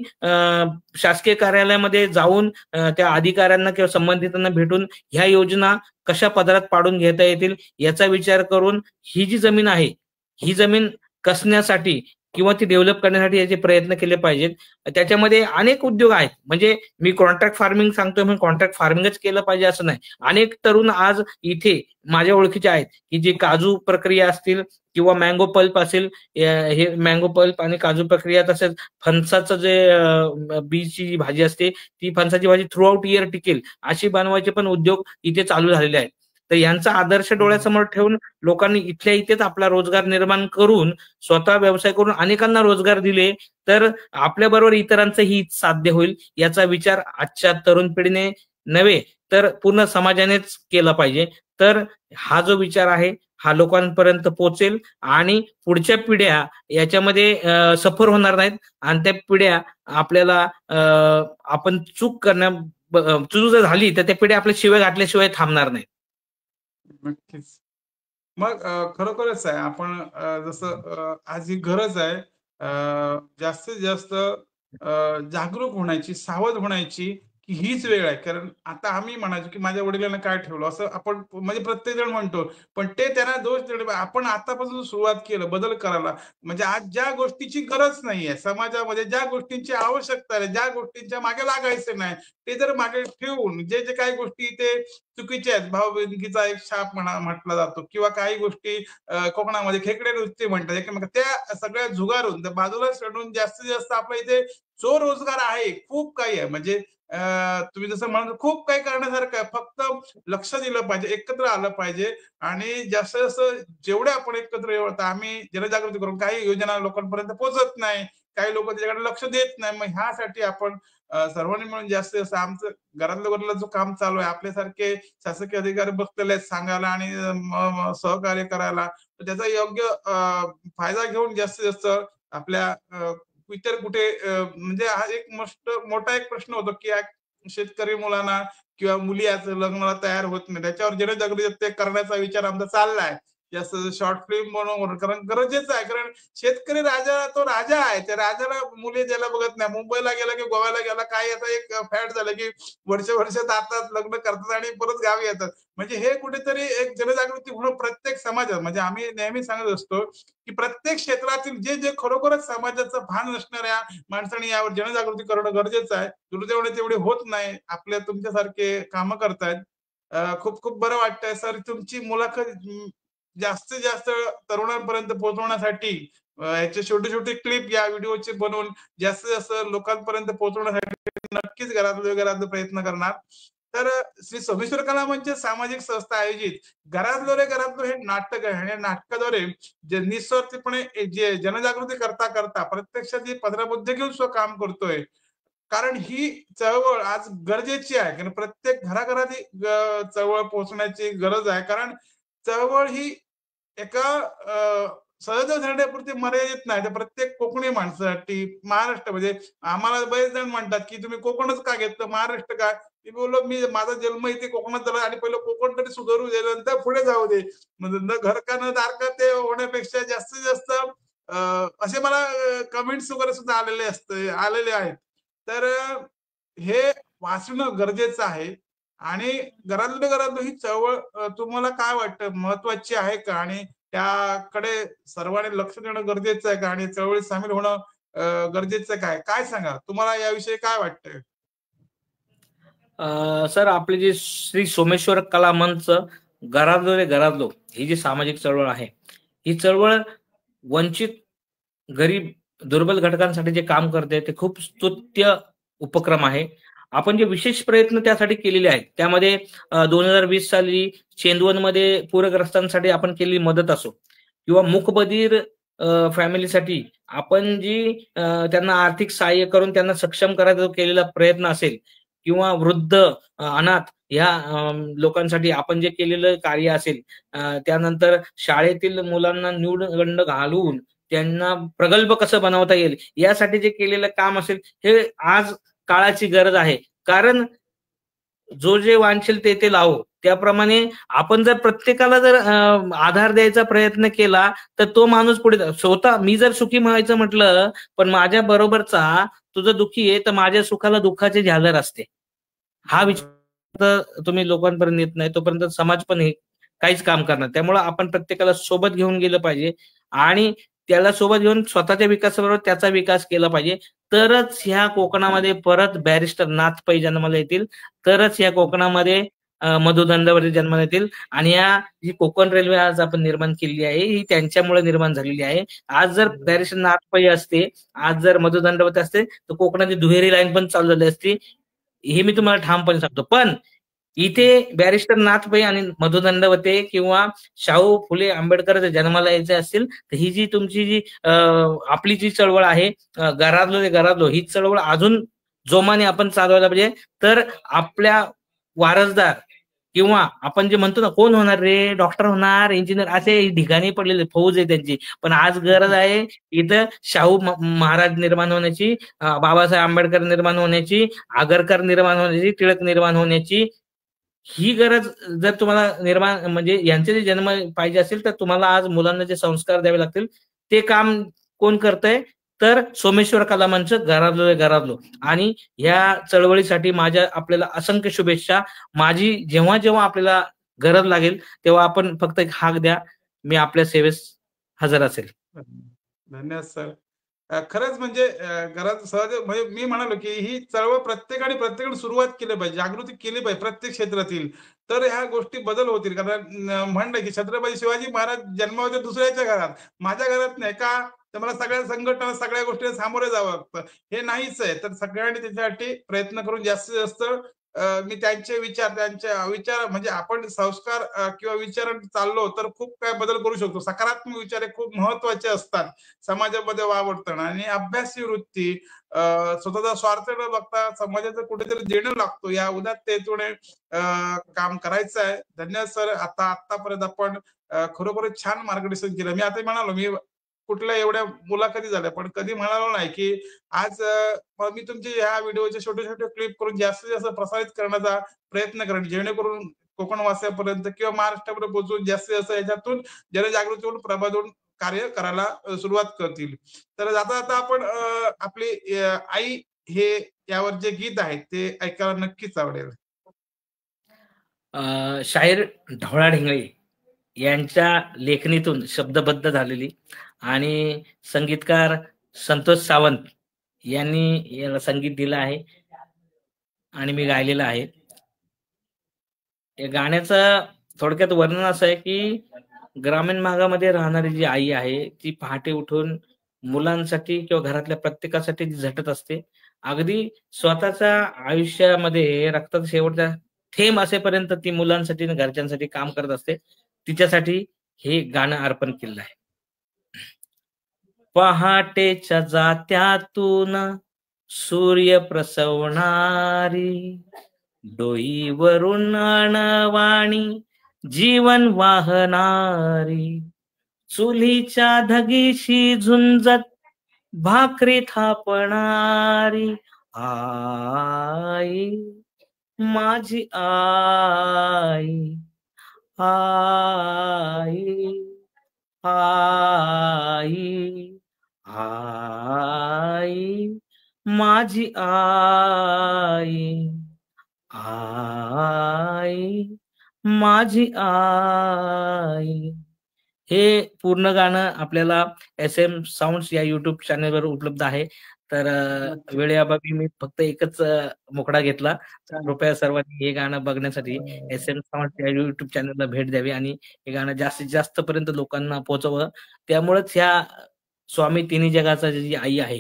Speaker 2: शासकीय कार्यालयामध्ये जाऊन त्या अधिकाऱ्यांना किंवा संबंधितांना भेटून ह्या योजना कशा पदरात पाडून घेता येतील याचा विचार करून ही जी जमीन आहे, ही जमीन कसण्यासाठी किंवा ती डेव्हलप करण्यासाठी याचे प्रयत्न केले पाहिजेत. त्याच्यामध्ये अनेक उद्योग आहेत. म्हणजे मी कॉन्ट्रॅक्ट फार्मिंग सांगतोय म्हणून कॉन्ट्रॅक्ट फार्मिंगच केलं पाहिजे असं नाही. अनेक तरुण आज इथे माझ्या ओळखीचे आहेत, की जे काजू प्रक्रिया असतील किंवा मँगो पल्प असेल, हे मँगो पल्प आणि काजू प्रक्रिया तसेच फणसाचं जे बीची जी भाजी असते, ती फणसाची भाजी थ्रू आउट इयर टिकेल अशी बनवायचे पण उद्योग इथे चालू झालेले आहेत. तर यांचा आदर्श
Speaker 1: हं.
Speaker 2: डोळ्यासमोर ठेवून लोकांनी इथल्या इथेच आपला रोजगार निर्माण करून स्वतः व्यवसाय करून अनेकांना रोजगार दिले, तर आपल्याबरोबर इतरांचंही हित साध्य होईल. याचा विचार आजच्या तरुण पिढीने नव्हे, तर पूर्ण समाजानेच केला पाहिजे. तर हा जो विचार आहे, हा लोकांपर्यंत पोहोचेल आणि पुढच्या पिढ्या याच्यामध्ये सफर होणार नाहीत आणि त्या पिढ्या आपल्याला आपण चूक जर झाली, तर त्या पिढ्या आपल्या शिव्या घातल्याशिवाय थांबणार नाहीत.
Speaker 1: नक्कीच. मग खरोखरच आहे. आपण जसं आज ही गरज आहे जास्तीत जास्त जागरूक होण्याची, सावध होण्याची, की हीच वेळ आहे. कारण आता आम्ही म्हणायचो, की माझ्या वडिलांना काय ठेवलं असं आपण म्हणजे प्रत्येकजण म्हणतो. पण ते त्यांना दोष देणे आपण आतापासून सुरुवात केलं बदल करायला. म्हणजे आज ज्या गोष्टीची गरज नाहीये, समाजामध्ये ज्या गोष्टींची आवश्यकता आहे, ज्या गोष्टींच्या मागे लागायचं नाही, ते जर मागे ठेवून जे काही गोष्टी ते चुकीच्या आहेत. भावबंदकीचा एक शाप म्हटला जातो किंवा काही गोष्टी कोकणामध्ये खेकडे नृत्य म्हणतात एकमेकांना, त्या सगळ्या झुगारून त्या बाजूला सोडून जास्तीत जास्त आपल्या इथे जो रोजगार आहे खूप काही आहे. म्हणजे तुम्ही जसं म्हणाल खूप काही करण्यासारखं आहे. फक्त लक्ष दिलं पाहिजे, एकत्र आलं पाहिजे आणि जास्त जास्त जेवढे आपण एकत्र येऊ, आता आम्ही जनजागृती करून काही योजना लोकांपर्यंत पोहोचत नाही, काही लोक त्याच्याकडे लक्ष देत नाही. मग ह्यासाठी आपण सर्वांनी मिळून जास्तीत जास्त आमचं घरातल्या घराला जो काम चालू आहे, आपल्यासारखे शासकीय अधिकारी बसलेले आहेत सांगायला आणि सहकार्य करायला, तर त्याचा योग्य फायदा घेऊन जास्तीत जास्त आपल्या इतर कुठे म्हणजे हा एक मोठा एक प्रश्न होतो की शेतकरी मुलांना किंवा मुली आज लग्नाला तयार होत नाही, त्याच्यावर जनजागृती ते करण्याचा विचार आमचा चाललाय. जास्त शॉर्ट फिल्म बनवून, कारण गरजेचं आहे. कारण शेतकरी राजा तो राजा आहे, त्या राजाला मुली द्यायला बघत नाही. मुंबईला गेला की गोव्याला गेला, काय आता एक फॅट झालं की वर्ष जातात, लग्न करतात आणि परत गावी येतात. म्हणजे हे कुठेतरी एक जनजागृती म्हणून प्रत्येक समाजात, म्हणजे आम्ही नेहमी सांगत असतो की प्रत्येक क्षेत्रातील जे जे खरोखरच समाजाचं भान नसणाऱ्या माणसांनी यावर जनजागृती करणं गरजेचं आहे. दुर्दैवाने तेवढे होत नाही. आपल्या तुमच्यासारखे कामं करतायत. खूप खूप बरं वाटतंय सर. तुमची मुलाखत जास्तीत जास्त तरुणांपर्यंत पोहोचवण्यासाठी याचे छोटे छोटे क्लिप या व्हिडिओचे बनवून जास्तीत जास्त लोकांपर्यंत पोहोचवण्यासाठी नक्कीच घरातले प्रयत्न करणार. तर श्री सोमेश्वर कला मंच सामाजिक संस्था आयोजित घरातलो रे घरातलो हे नाटक आहे आणि नाटकाद्वारे जे निस्वार्थीपणे जे जनजागृती करता करता प्रत्यक्षात जी पदराबुद्ध घेऊन काम करतोय. कारण ही चळवळ आज गरजेची आहे, कारण प्रत्येक घराघरात ही चळवळ पोहोचण्याची गरज आहे. कारण चळवळ ही एका सहज धरण्यापुरती मर्यादित नाही, तर प्रत्येक कोकणी माणसासाठी महाराष्ट्र, म्हणजे आम्हाला बरेच जण म्हणतात की तुम्ही कोकणच का घेतलं, महाराष्ट्र का? मी बोललो मी माझा जन्म इथे कोकणात झाला आणि पहिलं कोकण तरी सुधारू दे, नंतर पुढे जाऊ दे. म्हणजे न घर का न दार का ते होण्यापेक्षा जास्तीत जास्त असे मला कमेंट्स वगैरे सुद्धा आलेले आहेत. तर हे वाचणं गरजेचं आहे. आणि घरातलं ही चळवळ तुम्हाला काय वाटतं, महत्वाची आहे का? आणि त्याकडे सर्वांनी लक्ष देणं गरजेचं आहे का? आणि चळवळीत सामील होणं गरजेचं काय? काय सांगा, तुम्हाला याविषयी काय वाटतंय?
Speaker 2: सर, आपले जे श्री सोमेश्वर कला मंच घरातलो रे घरातलो ही जी सामाजिक चळवळ आहे, ही चळवळ वंचित, गरीब, दुर्बल घटकांसाठी जे काम करते ते खूप स्तुत्य उपक्रम आहे. आपण जे विशेष प्रयत्न त्यासाठी केलेले आहेत, त्यामध्ये 2020 साली चेंदवनमध्ये पूरग्रस्तांसाठी आपण केलेली मदत असो किंवा मूकबधीर फॅमिलीसाठी आपण जी त्यांना आर्थिक सहाय्य करून त्यांना सक्षम करायचा केलेला प्रयत्न असेल, किंवा वृद्ध, अनाथ ह्या लोकांसाठी आपण जे केलेलं कार्य असेल, त्यानंतर शाळेतील मुलांना न्यूनगंड घालून त्यांना प्रगल्भ कसं बनवता येईल यासाठी जे केलेलं काम असेल, हे आज काळाची गरज आहे. कारण जो जे वांछेल ते लावो, त्याप्रमाणे आपण जर प्रत्येकाला जर आधार द्यायचा प्रयत्न केला तर तो माणूस पुढे स्वतः मी जर सुखी व्हायचं म्हटलं, पण माझ्या बरोबरचा तुझं दुःखी आहे तर माझ्या सुखाला दुःखाचे झालर असते. हा विचार तुम्ही लोकांपर्यंत येत नाही तोपर्यंत समाज पण हे काहीच काम करणार. त्यामुळे आपण प्रत्येकाला सोबत घेऊन गेलं पाहिजे आणि त्याला सोबत घेऊन स्वतःच्या विकासाबरोबर त्याचा विकास केला पाहिजे. तरच ह्या कोकणामध्ये परत बॅरिस्टर नाथ पै जन्माला येतील, तरच ह्या कोकणामध्ये मधु दंडवते जन्माला येतील. आणि या जी कोकण रेल्वे आज आपण निर्माण केलेली आहे ही त्यांच्यामुळे निर्माण झालेली आहे. आज जर बॅरिस्टर नाथ पै असते, आज जर मधु दंडवते असते, तर कोकणाची दुहेरी लाईन पण चालू झाली असती, हे मी तुम्हाला ठामपणे सांगतो. पण इथे बॅरिस्टर नाथ पै आणि मधु दंडवते किंवा शाहू फुले आंबेडकर जर जन्माला यायचे असतील, तर ही जी तुमची जी आपली जी चळवळ आहे घरातलो ते घरातलो, ही चळवळ अजून जोमाने आपण चालवायला पाहिजे. तर आपल्या वारसदार किंवा आपण जे म्हणतो ना, कोण होणार रे, डॉक्टर होणार, इंजिनियर, असे ठिकाणी पडलेले फौज आहे त्यांची. पण आज गरज आहे इथं शाहू महाराज निर्माण होण्याची, बाबासाहेब आंबेडकर निर्माण होण्याची, आगरकर निर्माण होण्याची, टिळक निर्माण होण्याची. ही गरज जर तुम्हाला निर्माण म्हणजे यांचे जे जन्म पाहिजे असेल, तर तुम्हाला आज मुलांना जे संस्कार द्यावे लागतील ते काम कोण करतंय, तर सोमेश्वर कला मंच घरातलो. आणि ह्या चळवळीसाठी माझ्या आपल्याला असंख्य शुभेच्छा. माझी जेव्हा जेव्हा आपल्याला गरज लागेल तेव्हा आपण फक्त एक हाक द्या, मी आपल्या सेवेस हजर असेल.
Speaker 1: धन्यवाद सर. खरंच म्हणजे घरात सहज म्हणजे मी म्हणालो, की ही चळवळ प्रत्येकाने सुरुवात केली पाहिजे, जागृती केली पाहिजे प्रत्येक क्षेत्रातील. तर ह्या गोष्टी बदल होतील. कारण म्हणलं, की छत्रपती शिवाजी महाराज जन्माले होते दुसऱ्याच्या घरात. माझ्या घरात नाही. का? तर मला सगळ्या संघटना, सगळ्या गोष्टींना सामोरे जावं लागतं. हे नाहीच आहे. तर सगळ्यांनी त्याच्यासाठी प्रयत्न करून जास्तीत जास्त मी त्यांचे विचार, त्यांच्या विचार म्हणजे आपण संस्कार किंवा विचारांनी चाललो तर खूप काय बदल करू शकतो. सकारात्मक विचार हे खूप महत्त्वाचे असतात समाजामध्ये वावरताना आणि अभ्यासी वृत्ती, स्वतःचा स्वार्थ न बघता समाजाचं कुठेतरी देणं लागतो या उदात्ततेने काम करायचं आहे. धन्यवाद सर. आतापर्यंत आपण खरोखरच छान मार्गदर्शन केलं. मी आता म्हणालो मी कुठल्या एवढ्या मुलाखती झाल्या, पण कधी म्हणालो नाही, की आज मी तुमचे ह्या व्हिडिओचे छोटे-छोटे क्लिप करून जास्तीत जास्त प्रसारित करण्याचा प्रयत्न करेन. जेणेकरून कोकणवासियांपर्यंत किंवा महाराष्ट्रापर्यंत पोहोचून जास्तीत जास्त याच्यातून जनजागृतीवरून प्रबोधन कार्य करायला सुरुवात करतील. तर जाता-जाता आपण आपली आई हे यावर जे गीत आहे ते ऐकायला नक्कीच आवडेल.
Speaker 2: शाहीर ढवळा ढेंगळे यांच्या लेखणीतून शब्दबद्ध झालेली आणि संगीतकार संतोष सावंत यांनी याला संगीत दिलं आहे आणि मी गायलेलं आहे. या गाण्याचं थोडक्यात वर्णन असं आहे, की ग्रामीण भागामध्ये राहणारी जी आई आहे, ती पहाटे उठून मुलांसाठी किंवा घरातल्या प्रत्येकासाठी ती झटत असते. अगदी स्वतःच्या आयुष्यामध्ये रक्ताचा शेवटचा थेंब असेपर्यंत ती मुलांसाठी आणि घरच्यांसाठी काम करत असते. तिच्यासाठी हे गाणं अर्पण केलेलं आहे. पहाटेच्या जात्यातून सूर्य प्रसवणारी, डोईवरून अणवाणी जीवन वाहणारी, चुलीच्या धगीशी झुंजत भाकरी थापणारी आई, माझी आई, आई, आई, आई, माझी आई, आई, माझी आई. हे पूर्ण गाणं आपल्याला SM साउंड्स या YouTube चॅनलवर उपलब्ध आहे. तर वेळेअभावी मी फक्त एकच मोकळा घेतला. कृपया सर्वांनी हे गाणं बघण्यासाठी SM साउंड्स या YouTube चॅनलला भेट द्यावी आणि हे गाणं जास्तीत जास्त पर्यंत लोकांना पोहोचवं. त्यामुळेच ह्या स्वामी तिन्ही जगाचा जी आई आहे,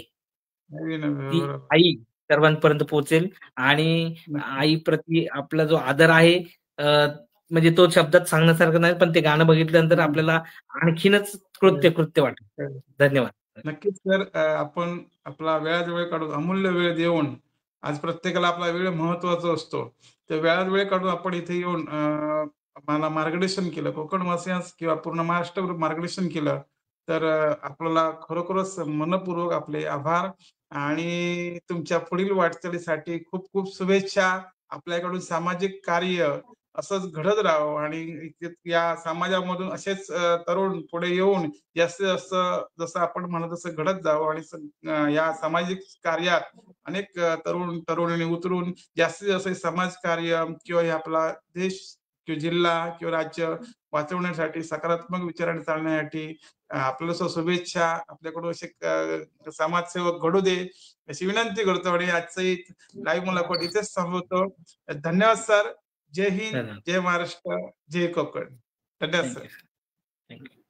Speaker 2: ती आई सर्वांपर्यंत पोहोचेल आणि आईप्रती आपला जो आदर आहे म्हणजे तो शब्दात सांगण्यासारखं नाही, पण ते गाणं बघितल्यानंतर आपल्याला आणखीनच कृत्य वाटेल. धन्यवाद.
Speaker 1: नक्कीच सर. आपण आपला वेळात वेळ काढून अमूल्य वेळ देऊन आज प्रत्येकाला आपला वेळ महत्वाचा असतो. तर वेळात वेळ काढून आपण इथे येऊन मला मार्गदर्शन केलं. कोकणवासियांस किंवा पूर्ण महाराष्ट्रावर मार्गदर्शन केलं. तर आपल्याला खरोखरच मनःपूर्वक आपले आभार आणि तुमच्या पुढील वाटचालीसाठी खूप खूप शुभेच्छा. आपल्याकडून सामाजिक कार्य असंच घडत राहावं आणि या समाजामधून असेच तरुण पुढे येऊन जास्तीत जास्त जसं आपण म्हणत तसं घडत जावं आणि या सामाजिक कार्यात अनेक तरुण तरुणींनी उतरून जास्तीत जास्त समाजकार्य किंवा हे आपला देश किंवा जिल्हा किंवा राज्य वाचवण्यासाठी सकारात्मक विचाराने चालण्यासाठी आपल्याला शुभेच्छा. आपल्याकडून असे समाजसेवक घडू दे अशी विनंती करतो आणि आजची लाईव्ह मुलाखत इथेच थांबवतो. धन्यवाद सर. जय हिंद, जय महाराष्ट्र, जय कोकण. धन्यवाद सर.
Speaker 2: थँक्यू.